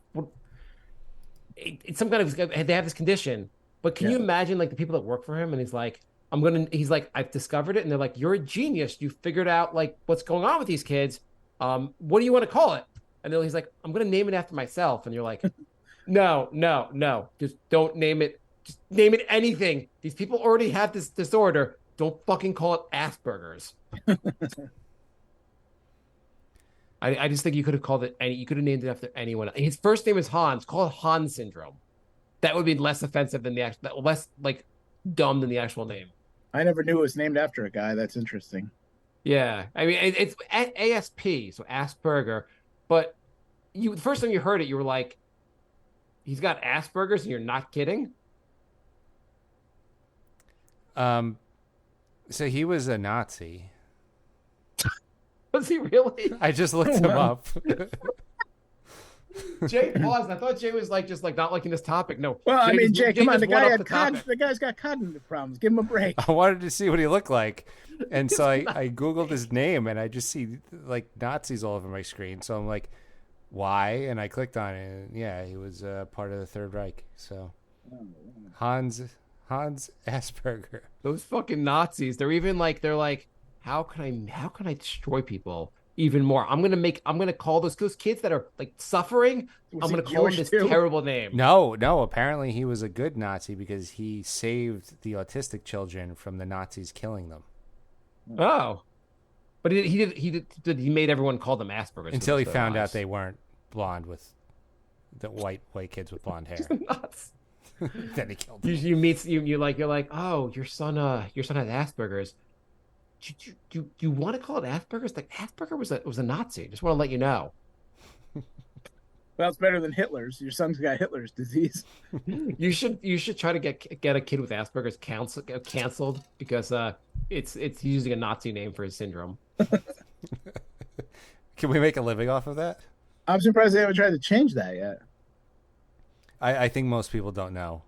it's some kind of, they have this condition. But can you imagine like the people that work for him, and he's like, I've discovered it, and they're like, you're a genius, you figured out like what's going on with these kids. What do you want to call it? And then he's like, I'm going to name it after myself. And you're like, no. Just don't name it. Just name it anything. These people already have this disorder. Don't fucking call it Asperger's. I just think you could have called it you could have named it after anyone. His first name is Hans. Call it Hans syndrome. That would be less offensive than less like dumb than the actual name. I never knew it was named after a guy. That's interesting. Yeah, I mean it's ASP, so Asperger, but the first time you heard it, you were like, "He's got Asperger's," and you're not kidding. So he was a Nazi. Was he really? I just looked him up. Jay paused. I thought Jay was like just like not liking this topic. No. Well, I mean, Jay, come on, just the guy went had off the topic. the guy's got cognitive problems. Give him a break. I wanted to see what he looked like. And so I Googled his name, and I just see like Nazis all over my screen. So I'm like, why? And I clicked on it. And yeah, he was part of the Third Reich. So Hans Asperger. Those fucking Nazis. They're like, how can I destroy people even more? I'm gonna call those kids that are like suffering. I'm gonna call them this terrible name. No. Apparently he was a good Nazi because he saved the autistic children from the Nazis killing them. Oh, but he made everyone call them Asperger's Until he found out they weren't blonde with the white kids with blonde hair. nuts. Then he killed them. You're like, oh, your son has Asperger's. Do you want to call it Asperger's? Like Asperger was a Nazi. Just want to let you know. Well, it's better than Hitler's. Your son's got Hitler's disease. You should try to get a kid with Asperger's canceled because it's using a Nazi name for his syndrome. Can we make a living off of that? I'm surprised they haven't tried to change that yet. I think most people don't know.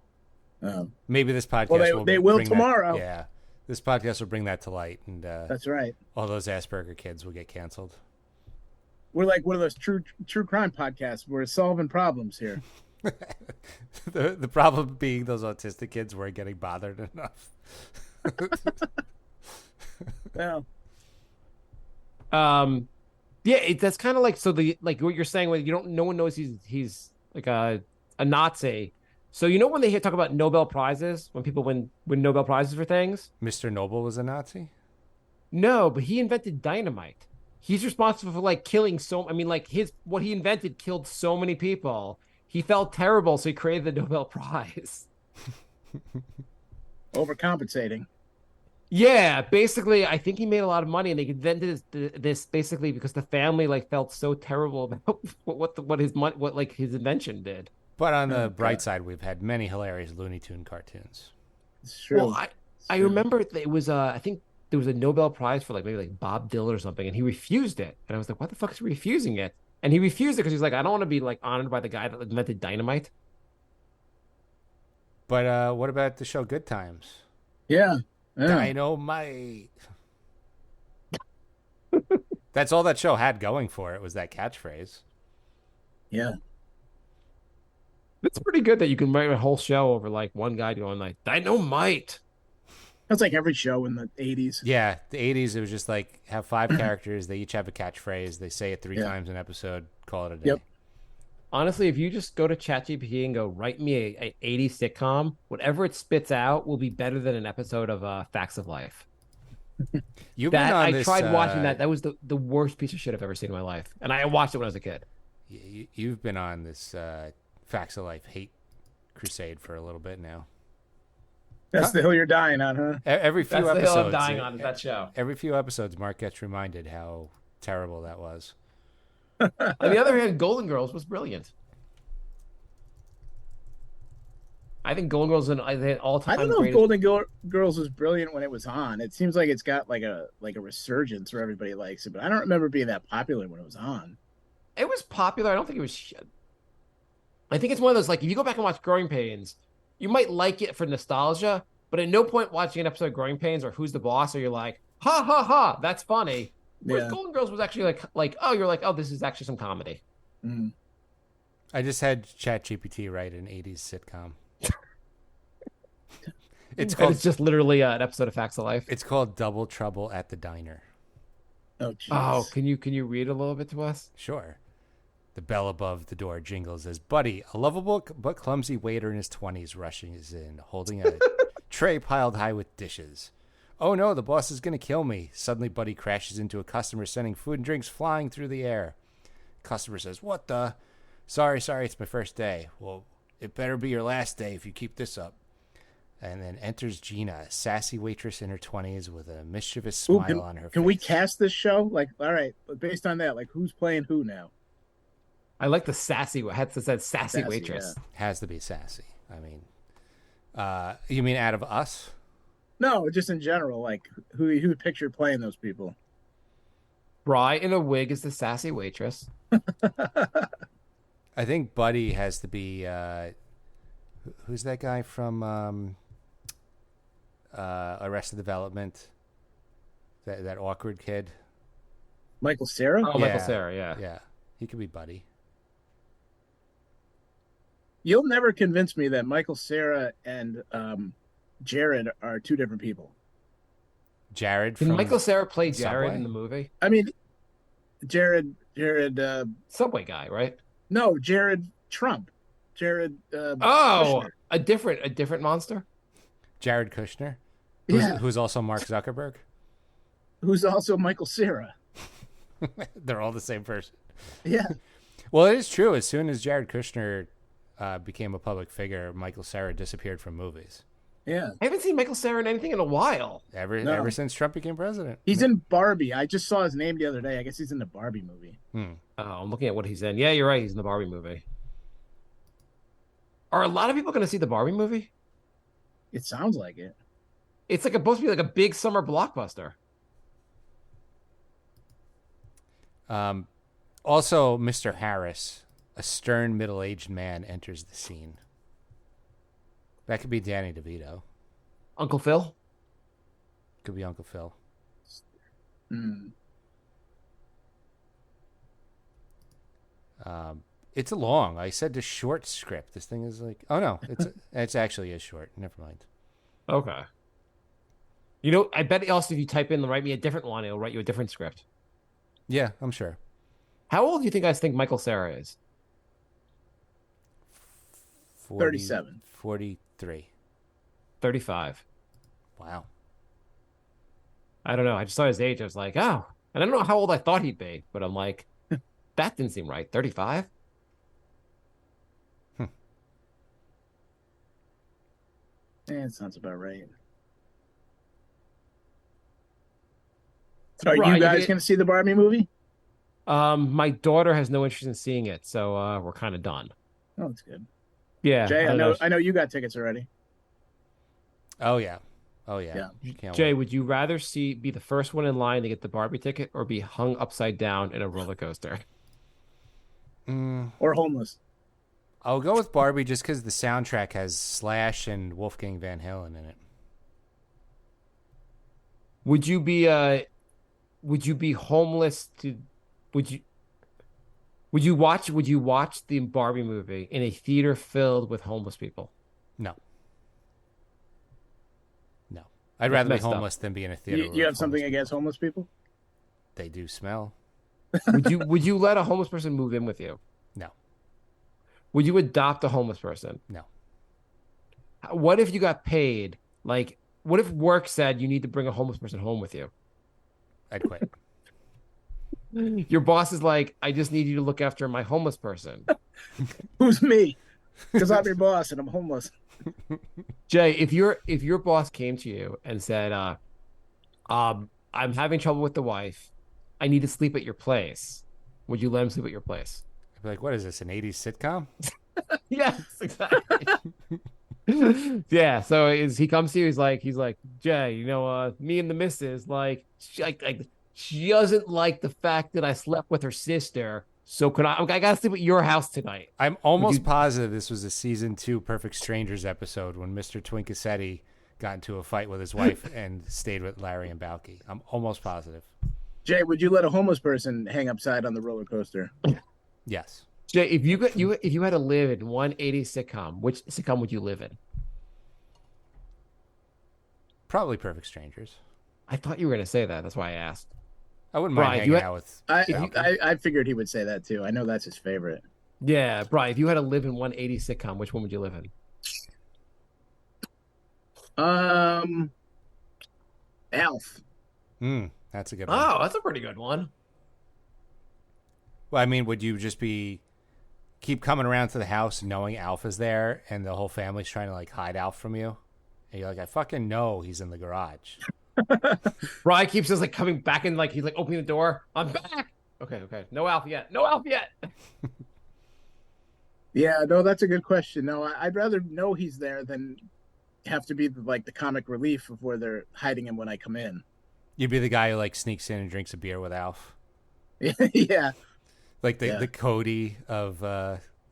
Maybe this podcast Well, they will bring tomorrow. That, yeah. This podcast will bring that to light, and That's right. all those Asperger kids will get canceled. We're like one of those true crime podcasts. We're solving problems here. The problem being those autistic kids weren't getting bothered enough. Well, yeah, that's kind of like like what you're saying when no one knows he's like a Nazi. So when they talk about Nobel Prizes, when people win Nobel Prizes for things, Mr. Noble was a Nazi? no, but he invented dynamite. He's responsible for like killing what he invented killed so many people. He felt terrible, so he created the Nobel Prize. overcompensating. Yeah, basically, I think he made a lot of money, and they invented this basically because the family like felt so terrible about what his invention did. But on the bright side, we've had many hilarious Looney Tune cartoons. It's true. Well, I remember it was I think there was a Nobel Prize for like maybe like Bob Dylan or something, and he refused it. And I was like, why the fuck is he refusing it? And he refused it because he's like, I don't want to be like honored by the guy that invented dynamite. But what about the show Good Times? Yeah. Dynamite. That's all that show had going for it was that catchphrase. Yeah. It's pretty good that you can write a whole show over like one guy going like dynamite. That's like every show in the 80s. Yeah, the 80s, it was just like have 5 characters. They each have a catchphrase. They say it 3 Yeah. times an episode. Call it a day. Yep. Honestly, if you just go to ChatGPT and go write me a 80s sitcom, whatever it spits out will be better than an episode of Facts of Life. You've That been on I this, tried watching that. That was the worst piece of shit I've ever seen in my life, and I watched it when I was a kid. You've been on this Facts of Life hate crusade for a little bit now. That's the hill you're dying on, huh? Every few That's the episodes, hill I'm dying on is that show. Every few episodes, Mark gets reminded how terrible that was. On the other hand, Golden Girls was brilliant. I think Golden Girls is an all-time. I don't know if greatest... Golden Girls was brilliant when it was on. It seems like it's got like a resurgence where everybody likes it, but I don't remember it being that popular when it was on. It was popular. I don't think it was shit. I think it's one of those like if you go back and watch Growing Pains, you might like it for nostalgia, but at no point watching an episode of Growing Pains or Who's the Boss are you like, ha ha ha, that's funny. Whereas Yeah. Golden Girls was actually like oh, you're like, oh, this is actually some comedy. Mm. I just had ChatGPT write an 80s sitcom. It's just literally an episode of Facts of Life. It's called Double Trouble at the Diner. Oh, geez. Oh, can you read a little bit to us? Sure. The bell above the door jingles as Buddy, a lovable but clumsy waiter in his 20s, rushes in, holding a tray piled high with dishes. Oh no, the boss is going to kill me. Suddenly, Buddy crashes into a customer, sending food and drinks flying through the air. Customer says, "What the? Sorry, it's my first day." "Well, it better be your last day if you keep this up." And then enters Gina, a sassy waitress in her 20s with a mischievous smile on her face. Can we cast this show? Like, all right, but based on that, like, who's playing who now? I like the sassy. Had to said sassy waitress. Yeah. Has to be sassy. I mean, you mean out of us? No, just in general, like, who pictured playing those people? Bry in a wig is the sassy waitress. I think Buddy has to be. Who's that guy from Arrested Development? That awkward kid. Michael Cera? Oh, Michael Cera, yeah. Yeah, he could be Buddy. You'll never convince me that Michael Cera and Jared are two different people. Jared Can from Michael Cera play Jared Subway? in the movie? I mean, Jared, Subway guy, right? no, Jared Trump. Jared, Oh, Kushner. a different monster. Jared Kushner, Yeah. who's also Mark Zuckerberg. Who's also Michael Cera. They're all the same person. Yeah. Well, it is true. As soon as Jared Kushner became a public figure, Michael Cera disappeared from movies. Yeah. I haven't seen Michael Cera in anything in a while. No. Ever since Trump became president. He's in Barbie. I just saw his name the other day. I guess he's in the Barbie movie. Oh, I'm looking at what he's in. Yeah, you're right. He's in the Barbie movie. Are a lot of people going to see the Barbie movie? It sounds like it. It's like supposed to be like a big summer blockbuster. Also, Mr. Harris, a stern middle-aged man, enters the scene. That could be Danny DeVito. Uncle Phil? Could be Uncle Phil. Hmm. It's long. I said the short script. This thing is like, oh no, it's actually is short. Never mind. Okay. You know, I bet also if you type in write me a different one, it'll write you a different script. Yeah, I'm sure. How old do you guys think Michael Cera is? 37. 43. 35. Wow. I don't know. I just saw his age. I was like, oh. And I don't know how old I thought he'd be, but I'm like, that didn't seem right. 35? Yeah, it sounds about right. So are Right, you guys going to see the Barbie movie? My daughter has no interest in seeing it, so we're kind of done. Oh, that's good. Yeah. Jay, don't know. I know you got tickets already. Oh yeah, Oh yeah. Yeah. Can't Jay, wait. would you rather be the first one in line to get the Barbie ticket or be hung upside down in a roller coaster? Or homeless. I'll go with Barbie just because the soundtrack has Slash and Wolfgang Van Halen in it. Would you be homeless to would you watch the Barbie movie in a theater filled with homeless people? No. No. I'd rather be messed up. homeless than be in a theater. You with have something homeless against homeless people? people. They do smell. Would you let a homeless person move in with you? No. Would you adopt a homeless person? No. What if you got paid? Like, what if work said you need to bring a homeless person home with you? I'd quit. Your boss is like, I just need you to look after my homeless person. Who's me? Because I'm your boss and I'm homeless. Jay, if your boss came to you and said, I'm having trouble with the wife, I need to sleep at your place, would you let him sleep at your place? I'd be like, what is this, an 80s sitcom? Yes, exactly. Yeah, so he comes to you, he's like, Jay, me and the missus, she doesn't like the fact that I slept with her sister, so I gotta sleep at your house tonight. I'm almost positive this was a season 2 Perfect Strangers episode when Mr. Twinkassetti got into a fight with his wife and stayed with Larry and Balky. I'm almost positive. Jay, would you let a homeless person hang upside on the roller coaster? Yes. Jay, if you had to live in one 80s sitcom, which sitcom would you live in? Probably Perfect Strangers. I thought you were gonna say that. That's why I asked. I wouldn't mind Brian, hanging you had- out with I figured he would say that too. I know that's his favorite. Yeah, Brian, if you had to live in one 80s sitcom, which one would you live in? Alf. That's a good one. Oh, that's a pretty good one. Well, I mean, would you just keep coming around to the house knowing Alf is there and the whole family's trying to like hide Alf from you? And you're like, I fucking know he's in the garage. Brian keeps just like coming back in, like he's like opening the door. I'm back. Okay. No Alf yet. No Alf yet. Yeah, no, that's a good question. No, I'd rather know he's there than have to be like the comic relief of where they're hiding him when I come in. You'd be the guy who like sneaks in and drinks a beer with Alf. Yeah. Like Yeah. the Cody of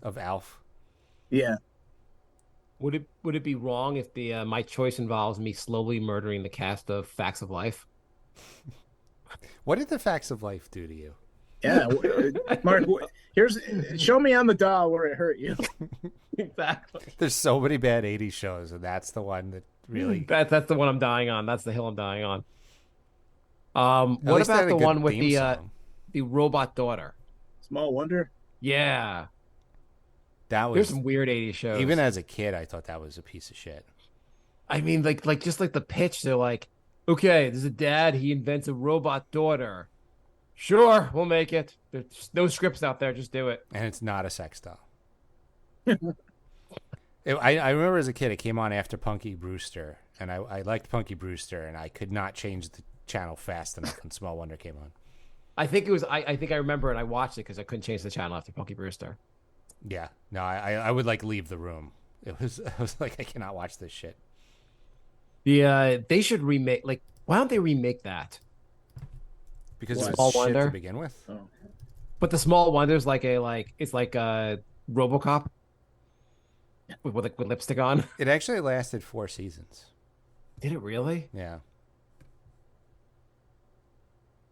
Alf. Yeah. Would it be wrong if my choice involves me slowly murdering the cast of Facts of Life? What did the Facts of Life do to you? Yeah. Mark, show me on the doll where it hurt you. Exactly. There's so many bad 80s shows, and that's the one that really... That's the one I'm dying on. That's the hill I'm dying on. What least they about had a the good one with theme song. the robot daughter? Small wonder. Yeah. That There's was... some weird 80s shows. Even as a kid, I thought that was a piece of shit. I mean, like just like the pitch, they're like, okay, there's a dad, he invents a robot daughter. Sure, we'll make it. There's no scripts out there, just do it. And it's not a sex doll. I remember as a kid, it came on after Punky Brewster, and I liked Punky Brewster, and I could not change the channel fast enough when Small Wonder came on. I think it was. I think I remember, and I watched it because I couldn't change the channel after Punky Brewster. Yeah, no, I would like leave the room. I was like, I cannot watch this shit. They should remake. Like, why don't they remake that? Because What? it Small was shit Wonder? to begin with. Oh. But the Small Wonder's it's like a RoboCop with lipstick on. It actually lasted 4 seasons. Did it really? Yeah.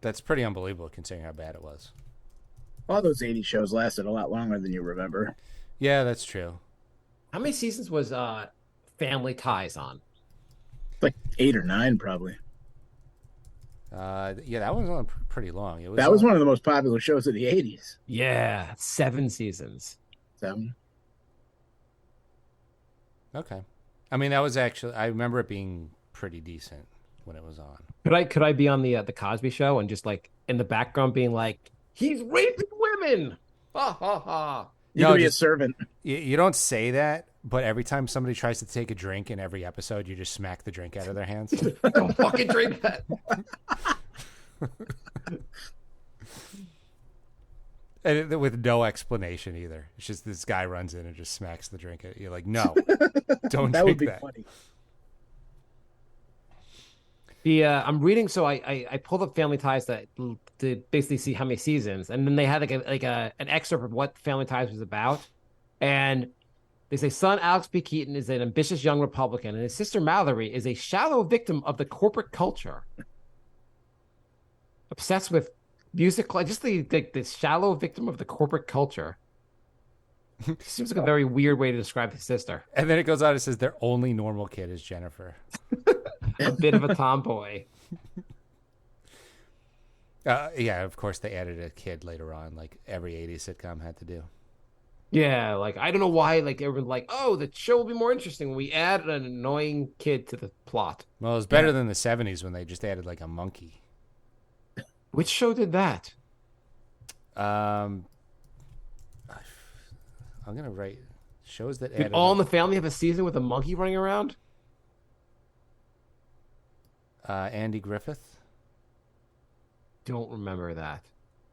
That's pretty unbelievable considering how bad it was. All those 80s shows lasted a lot longer than you remember. Yeah, that's true. How many seasons was Family Ties on? Like 8 or 9, probably. Yeah, that was on pretty long. It was That was one of the most popular shows of the 80s. Yeah, 7 seasons. 7. Okay. I mean, that was actually, I remember it being pretty decent when it was on. Could I be on the Cosby Show and just like in the background being like, he's raping women? Ha ha ha. You No, could be just- a servant. You don't say that, but every time somebody tries to take a drink in every episode, you just smack the drink out of their hands. Don't fucking drink that. And with no explanation either. It's just this guy runs in and just smacks the drink. You're like, no, don't That would drink be that. funny. I'm reading, so I pulled up Family Ties to basically see how many seasons, and then they had an excerpt of what Family Ties was about, and they say son Alex P. Keaton is an ambitious young Republican, and his sister Mallory is a shallow victim of the corporate culture, obsessed with music, just the shallow victim of the corporate culture. Seems like a very weird way to describe his sister. And then it goes on and says their only normal kid is Jennifer. A bit of a tomboy. Yeah, of course they added a kid later on, like every 80s sitcom had to do. Yeah, like I don't know why, like everyone's like, oh, the show will be more interesting when we add an annoying kid to the plot. Well, it was better than the 70s when they just added like a monkey. Which show did that? I'm gonna write shows that Did added. All in the Family have a season with a monkey running around? Andy Griffith. Don't remember that.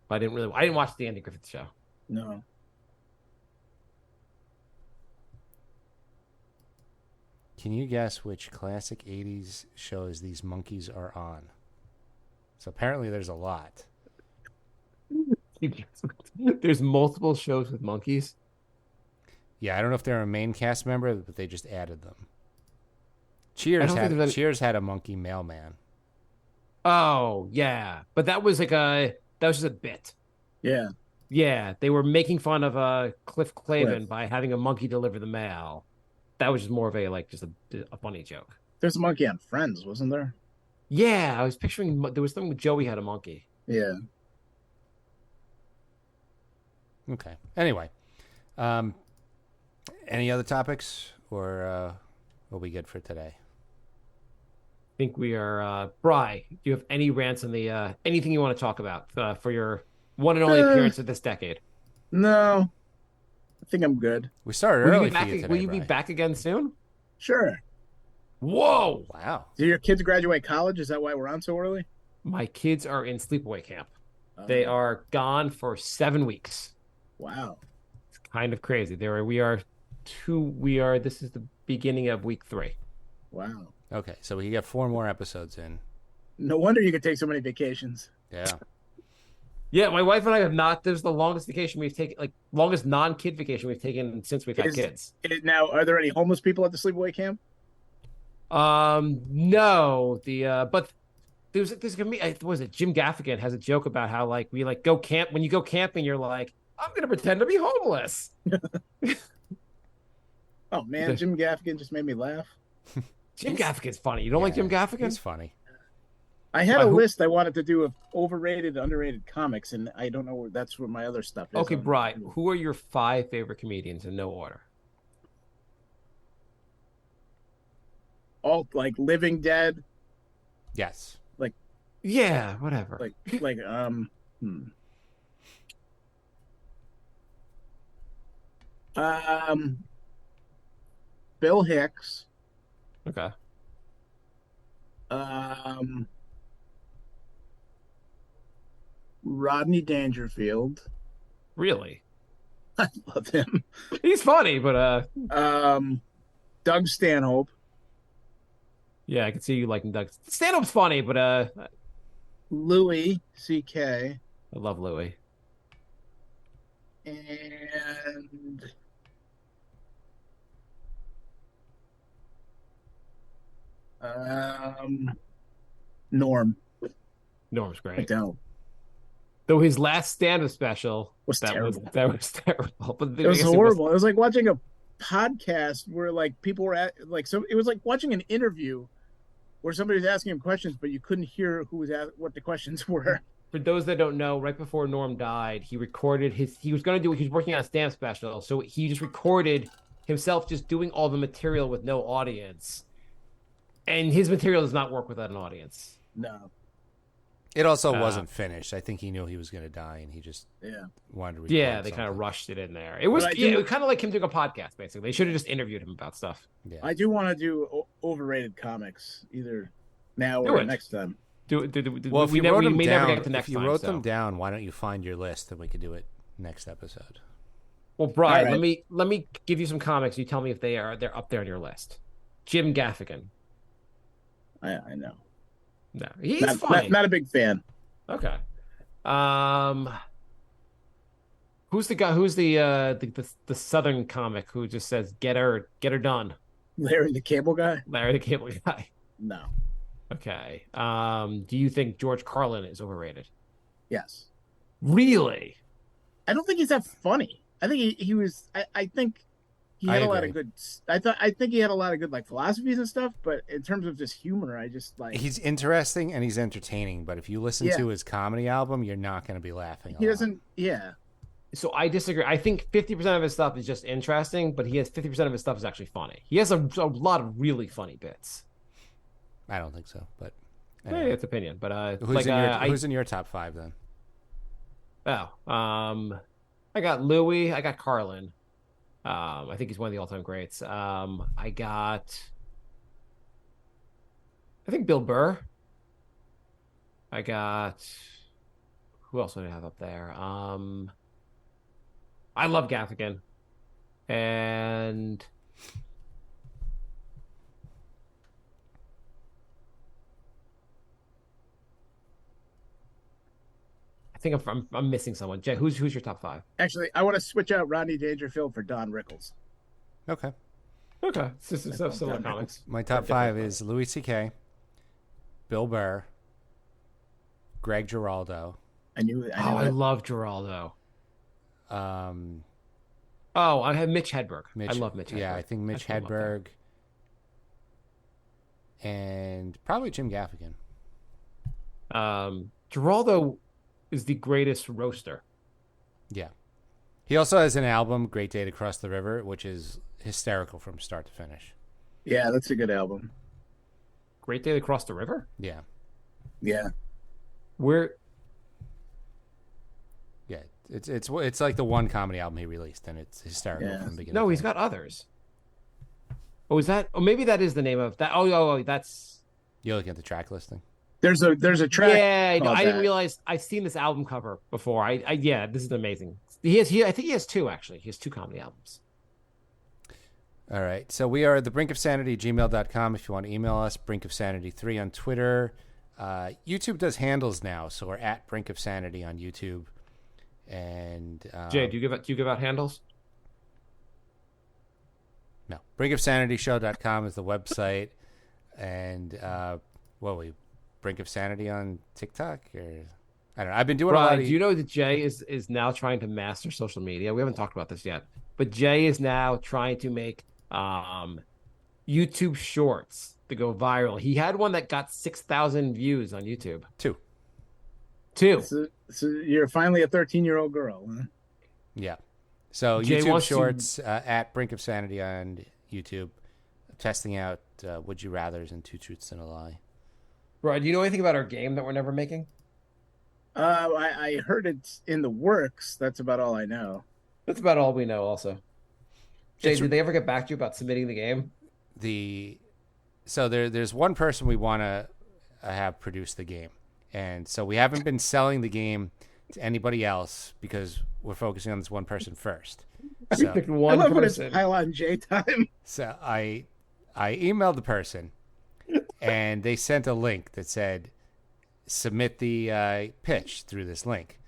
But I didn't watch the Andy Griffith show. No. Can you guess which classic 80s shows these monkeys are on? So apparently there's a lot. There's multiple shows with monkeys. Yeah, I don't know if they're a main cast member, but they just added them. Cheers had a monkey mailman. Oh, yeah. But that was that was just a bit. Yeah. Yeah, they were making fun of Cliff Clavin by having a monkey deliver the mail. That was just more of a funny joke. There's a monkey on Friends, wasn't there? Yeah, I was picturing there was something with Joey had a monkey. Yeah. Okay. Anyway, any other topics, or are we good for today? I think we are. Bri, do you have any rants on the anything you want to talk about for your one and only appearance of this decade? No. I think I'm good. We started Will early you be for back, you today, will you be Brian. back again soon? Sure. Whoa! Wow. Do your kids graduate college? Is that why we're on so early? My kids are in sleepaway camp. They are gone for 7 weeks. Wow. It's kind of crazy. This is the beginning of week 3. Wow. Okay, so we got 4 more episodes in. No wonder you could take so many vacations. Yeah. Yeah, my wife and I have not. This is the longest vacation we've taken, like longest non-kid vacation we've taken since we've had kids. Now, are there any homeless people at the sleepaway camp? No. But there's gonna be. What was it? Jim Gaffigan has a joke about how like we like go camp when you go camping. You're like, I'm gonna pretend to be homeless. Oh man, Jim Gaffigan just made me laugh. Jim Gaffigan's funny. You don't like Jim Gaffigan? He's funny. I had a list I wanted to do of overrated, underrated comics, and I don't know where that's where my other stuff is. Okay, Brian, who are your 5 favorite comedians in no order? All like Living Dead. Yes. Yeah, whatever. Bill Hicks. Okay. Rodney Dangerfield. Really? I love him. He's funny, but Doug Stanhope. yeah, I can see you liking Doug. Stand-up's funny, but I Louis C.K. love Louis. And Norm. Norm's I great. don't. Though his last stand-up special Was terrible. that was terrible. But It was horrible. It was like watching a podcast where like people were at like so. It was like watching an interview where somebody was asking him questions, but you couldn't hear who was what the questions were. For those that don't know, right before Norm died, he recorded he was working on a stand-up special, so he just recorded himself just doing all the material with no audience. And his material does not work without an audience. No. It also wasn't finished. I think he knew he was going to die, and he just wanted to record Yeah, they kind of something. rushed it in there. It was kind of like him doing a podcast, basically. They should have just interviewed him about stuff. Yeah. I do want to do overrated comics either now Do or it. next time. Well, if you wrote them down, if you wrote them down, why don't you find your list and we could do it next episode? Well, Brian, All right. let me give you some comics. You tell me if they're up there on your list. Jim Gaffigan. I know. No, he's Not, funny. not a big fan. Okay. Um, who's the guy? Who's the Southern comic who just says get her done"? Larry the Cable Guy? Larry the Cable Guy. No. Okay. Do you think George Carlin is overrated? Yes. Really? I don't think he's that funny. I think he was. I think he I had a lot agree. of good. I think he had a lot of good like philosophies and stuff. But in terms of just humor, I just like He's interesting and he's entertaining, but if you listen Yeah. to his comedy album, you're not going to be laughing. he doesn't. Yeah. So I disagree. I think 50% of his stuff is just interesting, but he has 50% of his stuff is actually funny. He has a lot of really funny bits. I don't think so, but Hey, anyway. it's opinion, but Who's in your top 5 then? I got Louis, I got Carlin. I think he's one of the all-time greats. I think Bill Burr. I got who else would I have up there? I love Gaffigan. And I think I'm missing someone. Jay, who's your top 5? Actually, I want to switch out Rodney Dangerfield for Don Rickles. Okay. Okay, it's just similar comics. My top 5 is Louis C.K., Bill Burr, Greg Giraldo. I knew. I love Geraldo. Um, I have Mitch Hedberg. I love Mitch Hedberg. Yeah, I think Mitch put him up there. Hedberg and probably Jim Gaffigan. Geraldo is the greatest roaster. Yeah. He also has an album, Great Day to Cross the River, which is hysterical from start to finish. Yeah, that's a good album. Great Day to Cross the River? Yeah. Yeah. Where Yeah. It's like the one comedy album he released, and it's hysterical Yeah. from beginning No, to he's end. got others. Oh, is that? Oh, maybe that is the name of that. Oh, that's. You're looking at the track listing. There's a track. Yeah, called I didn't that. realize. I've seen this album cover before. Yeah, this is amazing. I think he has 2 actually. He has 2 comedy albums. All right. So we are at the brinkofsanity@gmail.com if you want to email us. Brinkofsanity3 on Twitter. YouTube does handles now, so we're at Brink of Sanity on YouTube. And Jay, do you give out handles? no, brinkofsanityshow.com is the website. And Brink of Sanity on TikTok, or I don't know. I've been doing a lot Right. of. Do you know that Jay is now trying to master social media? We haven't talked about this yet, but Jay is now trying to make YouTube shorts to go viral. He had one that got 6,000 views on YouTube. 2. So you're finally a 13-year-old girl. Huh? Yeah. So Jay YouTube wants Shorts at Brink of Sanity on YouTube, testing out Would You Rathers and Two Truths and a Lie. Right. Do you know anything about our game that we're never making? I heard it's in the works. That's about all I know. That's about all we know. Also, Jay, It's- did they ever get back to you about submitting the game? So there's one person we want to have produce the game, and so we haven't been selling the game to anybody else because we're focusing on this one person first. We So, picked I one love when it's person. pile on J time. so I emailed the person, and they sent a link that said submit the pitch through this link.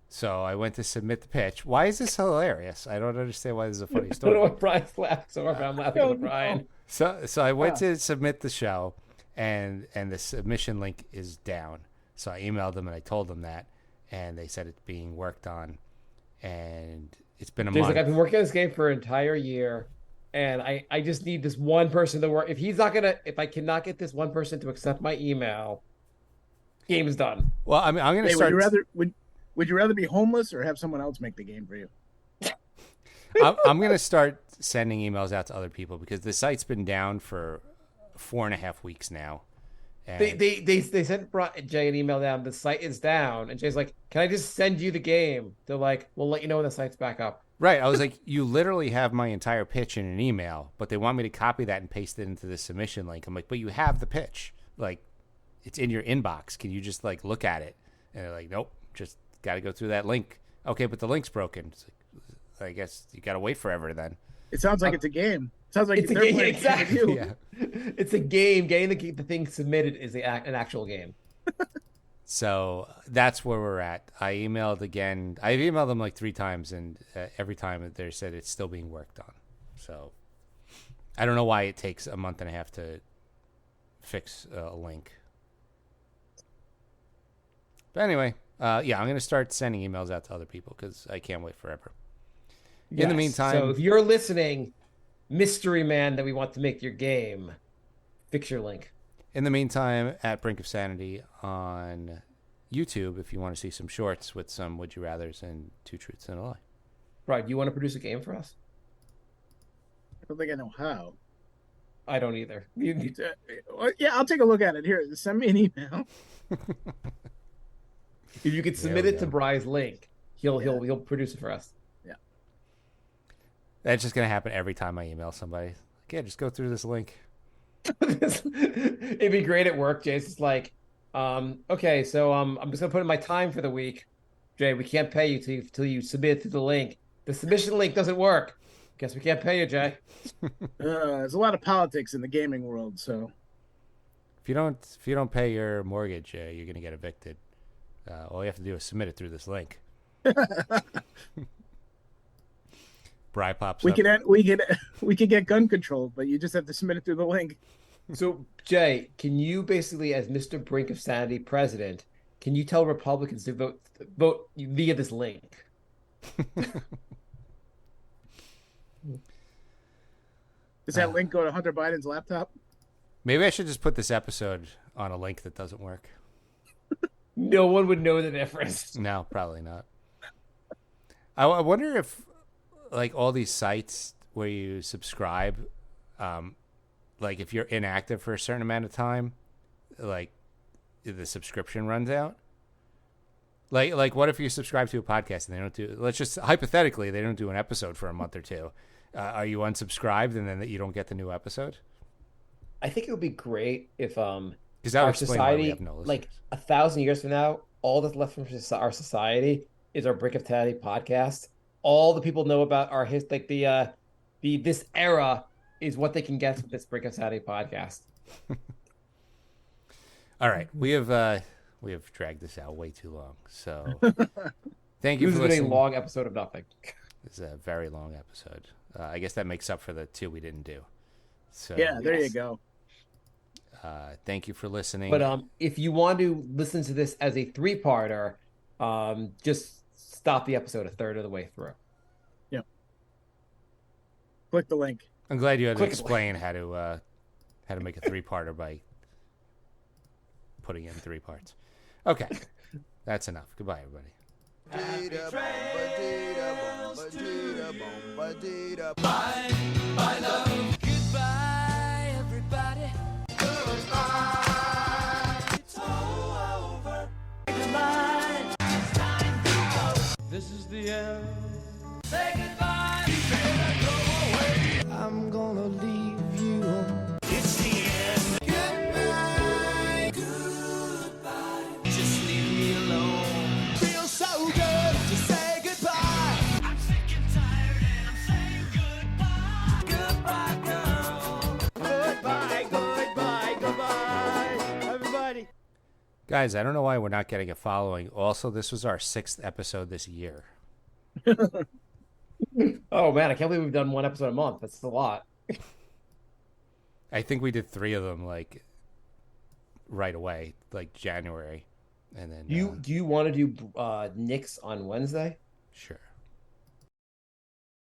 So I went to submit the pitch. Why is this hilarious? I don't understand why this is a funny I don't story. know what Brian's laughing so hard, but I'm laughing with Brian. So I went to submit the show, and the submission link is down. So I emailed them and I told them that, and they said it's being worked on, and it's been a Jay's month. like, I've been working on this game for an entire year, and I just need this one person to work. If I cannot get this one person to accept my email, game is done. Well, I mean, I'm going to Hey, start. would you rather be homeless or have someone else make the game for you? I'm going to start sending emails out to other people because the site's been down for 4.5 weeks now. And They sent Jay an email down. The site is down, and Jay's like, "Can I just send you the game?" They're like, "We'll let you know when the site's back up." right, I was like, you literally have my entire pitch in an email, but they want me to copy that and paste it into the submission link. I'm like, but you have the pitch, like it's in your inbox. Can you just like look at it? And they're like, nope, just got to go through that link. Okay, but the link's broken. It's like, I guess you got to wait forever then. It sounds like it's a game. Sounds like It's a they're game, playing exactly. you. Yeah. It's a game. Getting the thing submitted is an actual game. So that's where we're at. I've emailed them like 3 times, and every time they said it's still being worked on. So I don't know why it takes a month and a half to fix a link. But anyway, I'm going to start sending emails out to other people because I can't wait forever. In the meantime, so if you're listening, mystery man that we want to make your game, fix your link. In the meantime, at Brink of Sanity on YouTube, if you want to see some shorts with some Would You Rathers and 2 Truths and a Lie. Right, do you want to produce a game for us? I don't think I know how. I don't either. Yeah, I'll take a look at it. Here, send me an email. If you could submit it to Bry's link, he'll produce it for us. Yeah. That's just going to happen every time I email somebody. Like, yeah, just go through this link. It'd be great at work. Jay's just like, okay, so I'm just gonna put in my time for the week. Jay, we can't pay you till you submit to the link. The submission link doesn't work. Guess we can't pay you, Jay. There's a lot of politics in the gaming world, so If you don't pay your mortgage, you're going to get evicted. All you have to do is submit it through this link. Bri pops up. we could get gun control, but you just have to submit it through the link. So, Jay, can you basically, as Mr. Brink of Sanity president, can you tell Republicans to vote via this link? Does that link go to Hunter Biden's laptop? Maybe I should just put this episode on a link that doesn't work. No one would know the difference. No, probably not. I wonder if, like, all these sites where you subscribe, like, if you're inactive for a certain amount of time, like, the subscription runs out. Like, what if you subscribe to a podcast and they don't do? Let's just hypothetically, they don't do an episode for a month or 2. Are you unsubscribed and then you don't get the new episode? I think it would be great if Because that would our explain why we society, have no listeners. like 1,000 years from now, all that's left from our society is our Brink of Sanity podcast. All the people know about our this era is what they can get from this Brink of Sanity podcast. All right, we have dragged this out way too long. So thank you This for has been listening. a long episode of nothing. It's a very long episode. I guess that makes up for the 2 we didn't do. So Yeah, there you go. thank you for listening. But if you want to listen to this as a 3-parter, just stop the episode a third of the way through. Yep. Click the link. I'm glad you had to Click- explain how to make a 3-parter by putting it in 3 parts. Okay, that's enough. Goodbye, everybody. Goodbye, everybody. It's all over. Goodbye. It's time to go. This is the end. Say goodbye. You better go away. I'm gonna leave you. It's the end. Goodbye. Goodbye. Just leave me alone. Feels so good to say goodbye. I'm sick and tired and I'm saying goodbye. Goodbye, girl. Goodbye, goodbye, goodbye. Everybody. Guys, I don't know why we're not getting a following. Also, this was our 6th episode this year. Oh man, I can't believe we've done 1 episode a month. That's a lot. I think we did 3 of them like right away, like January, and then Do you want to do Nick's on Wednesday? sure.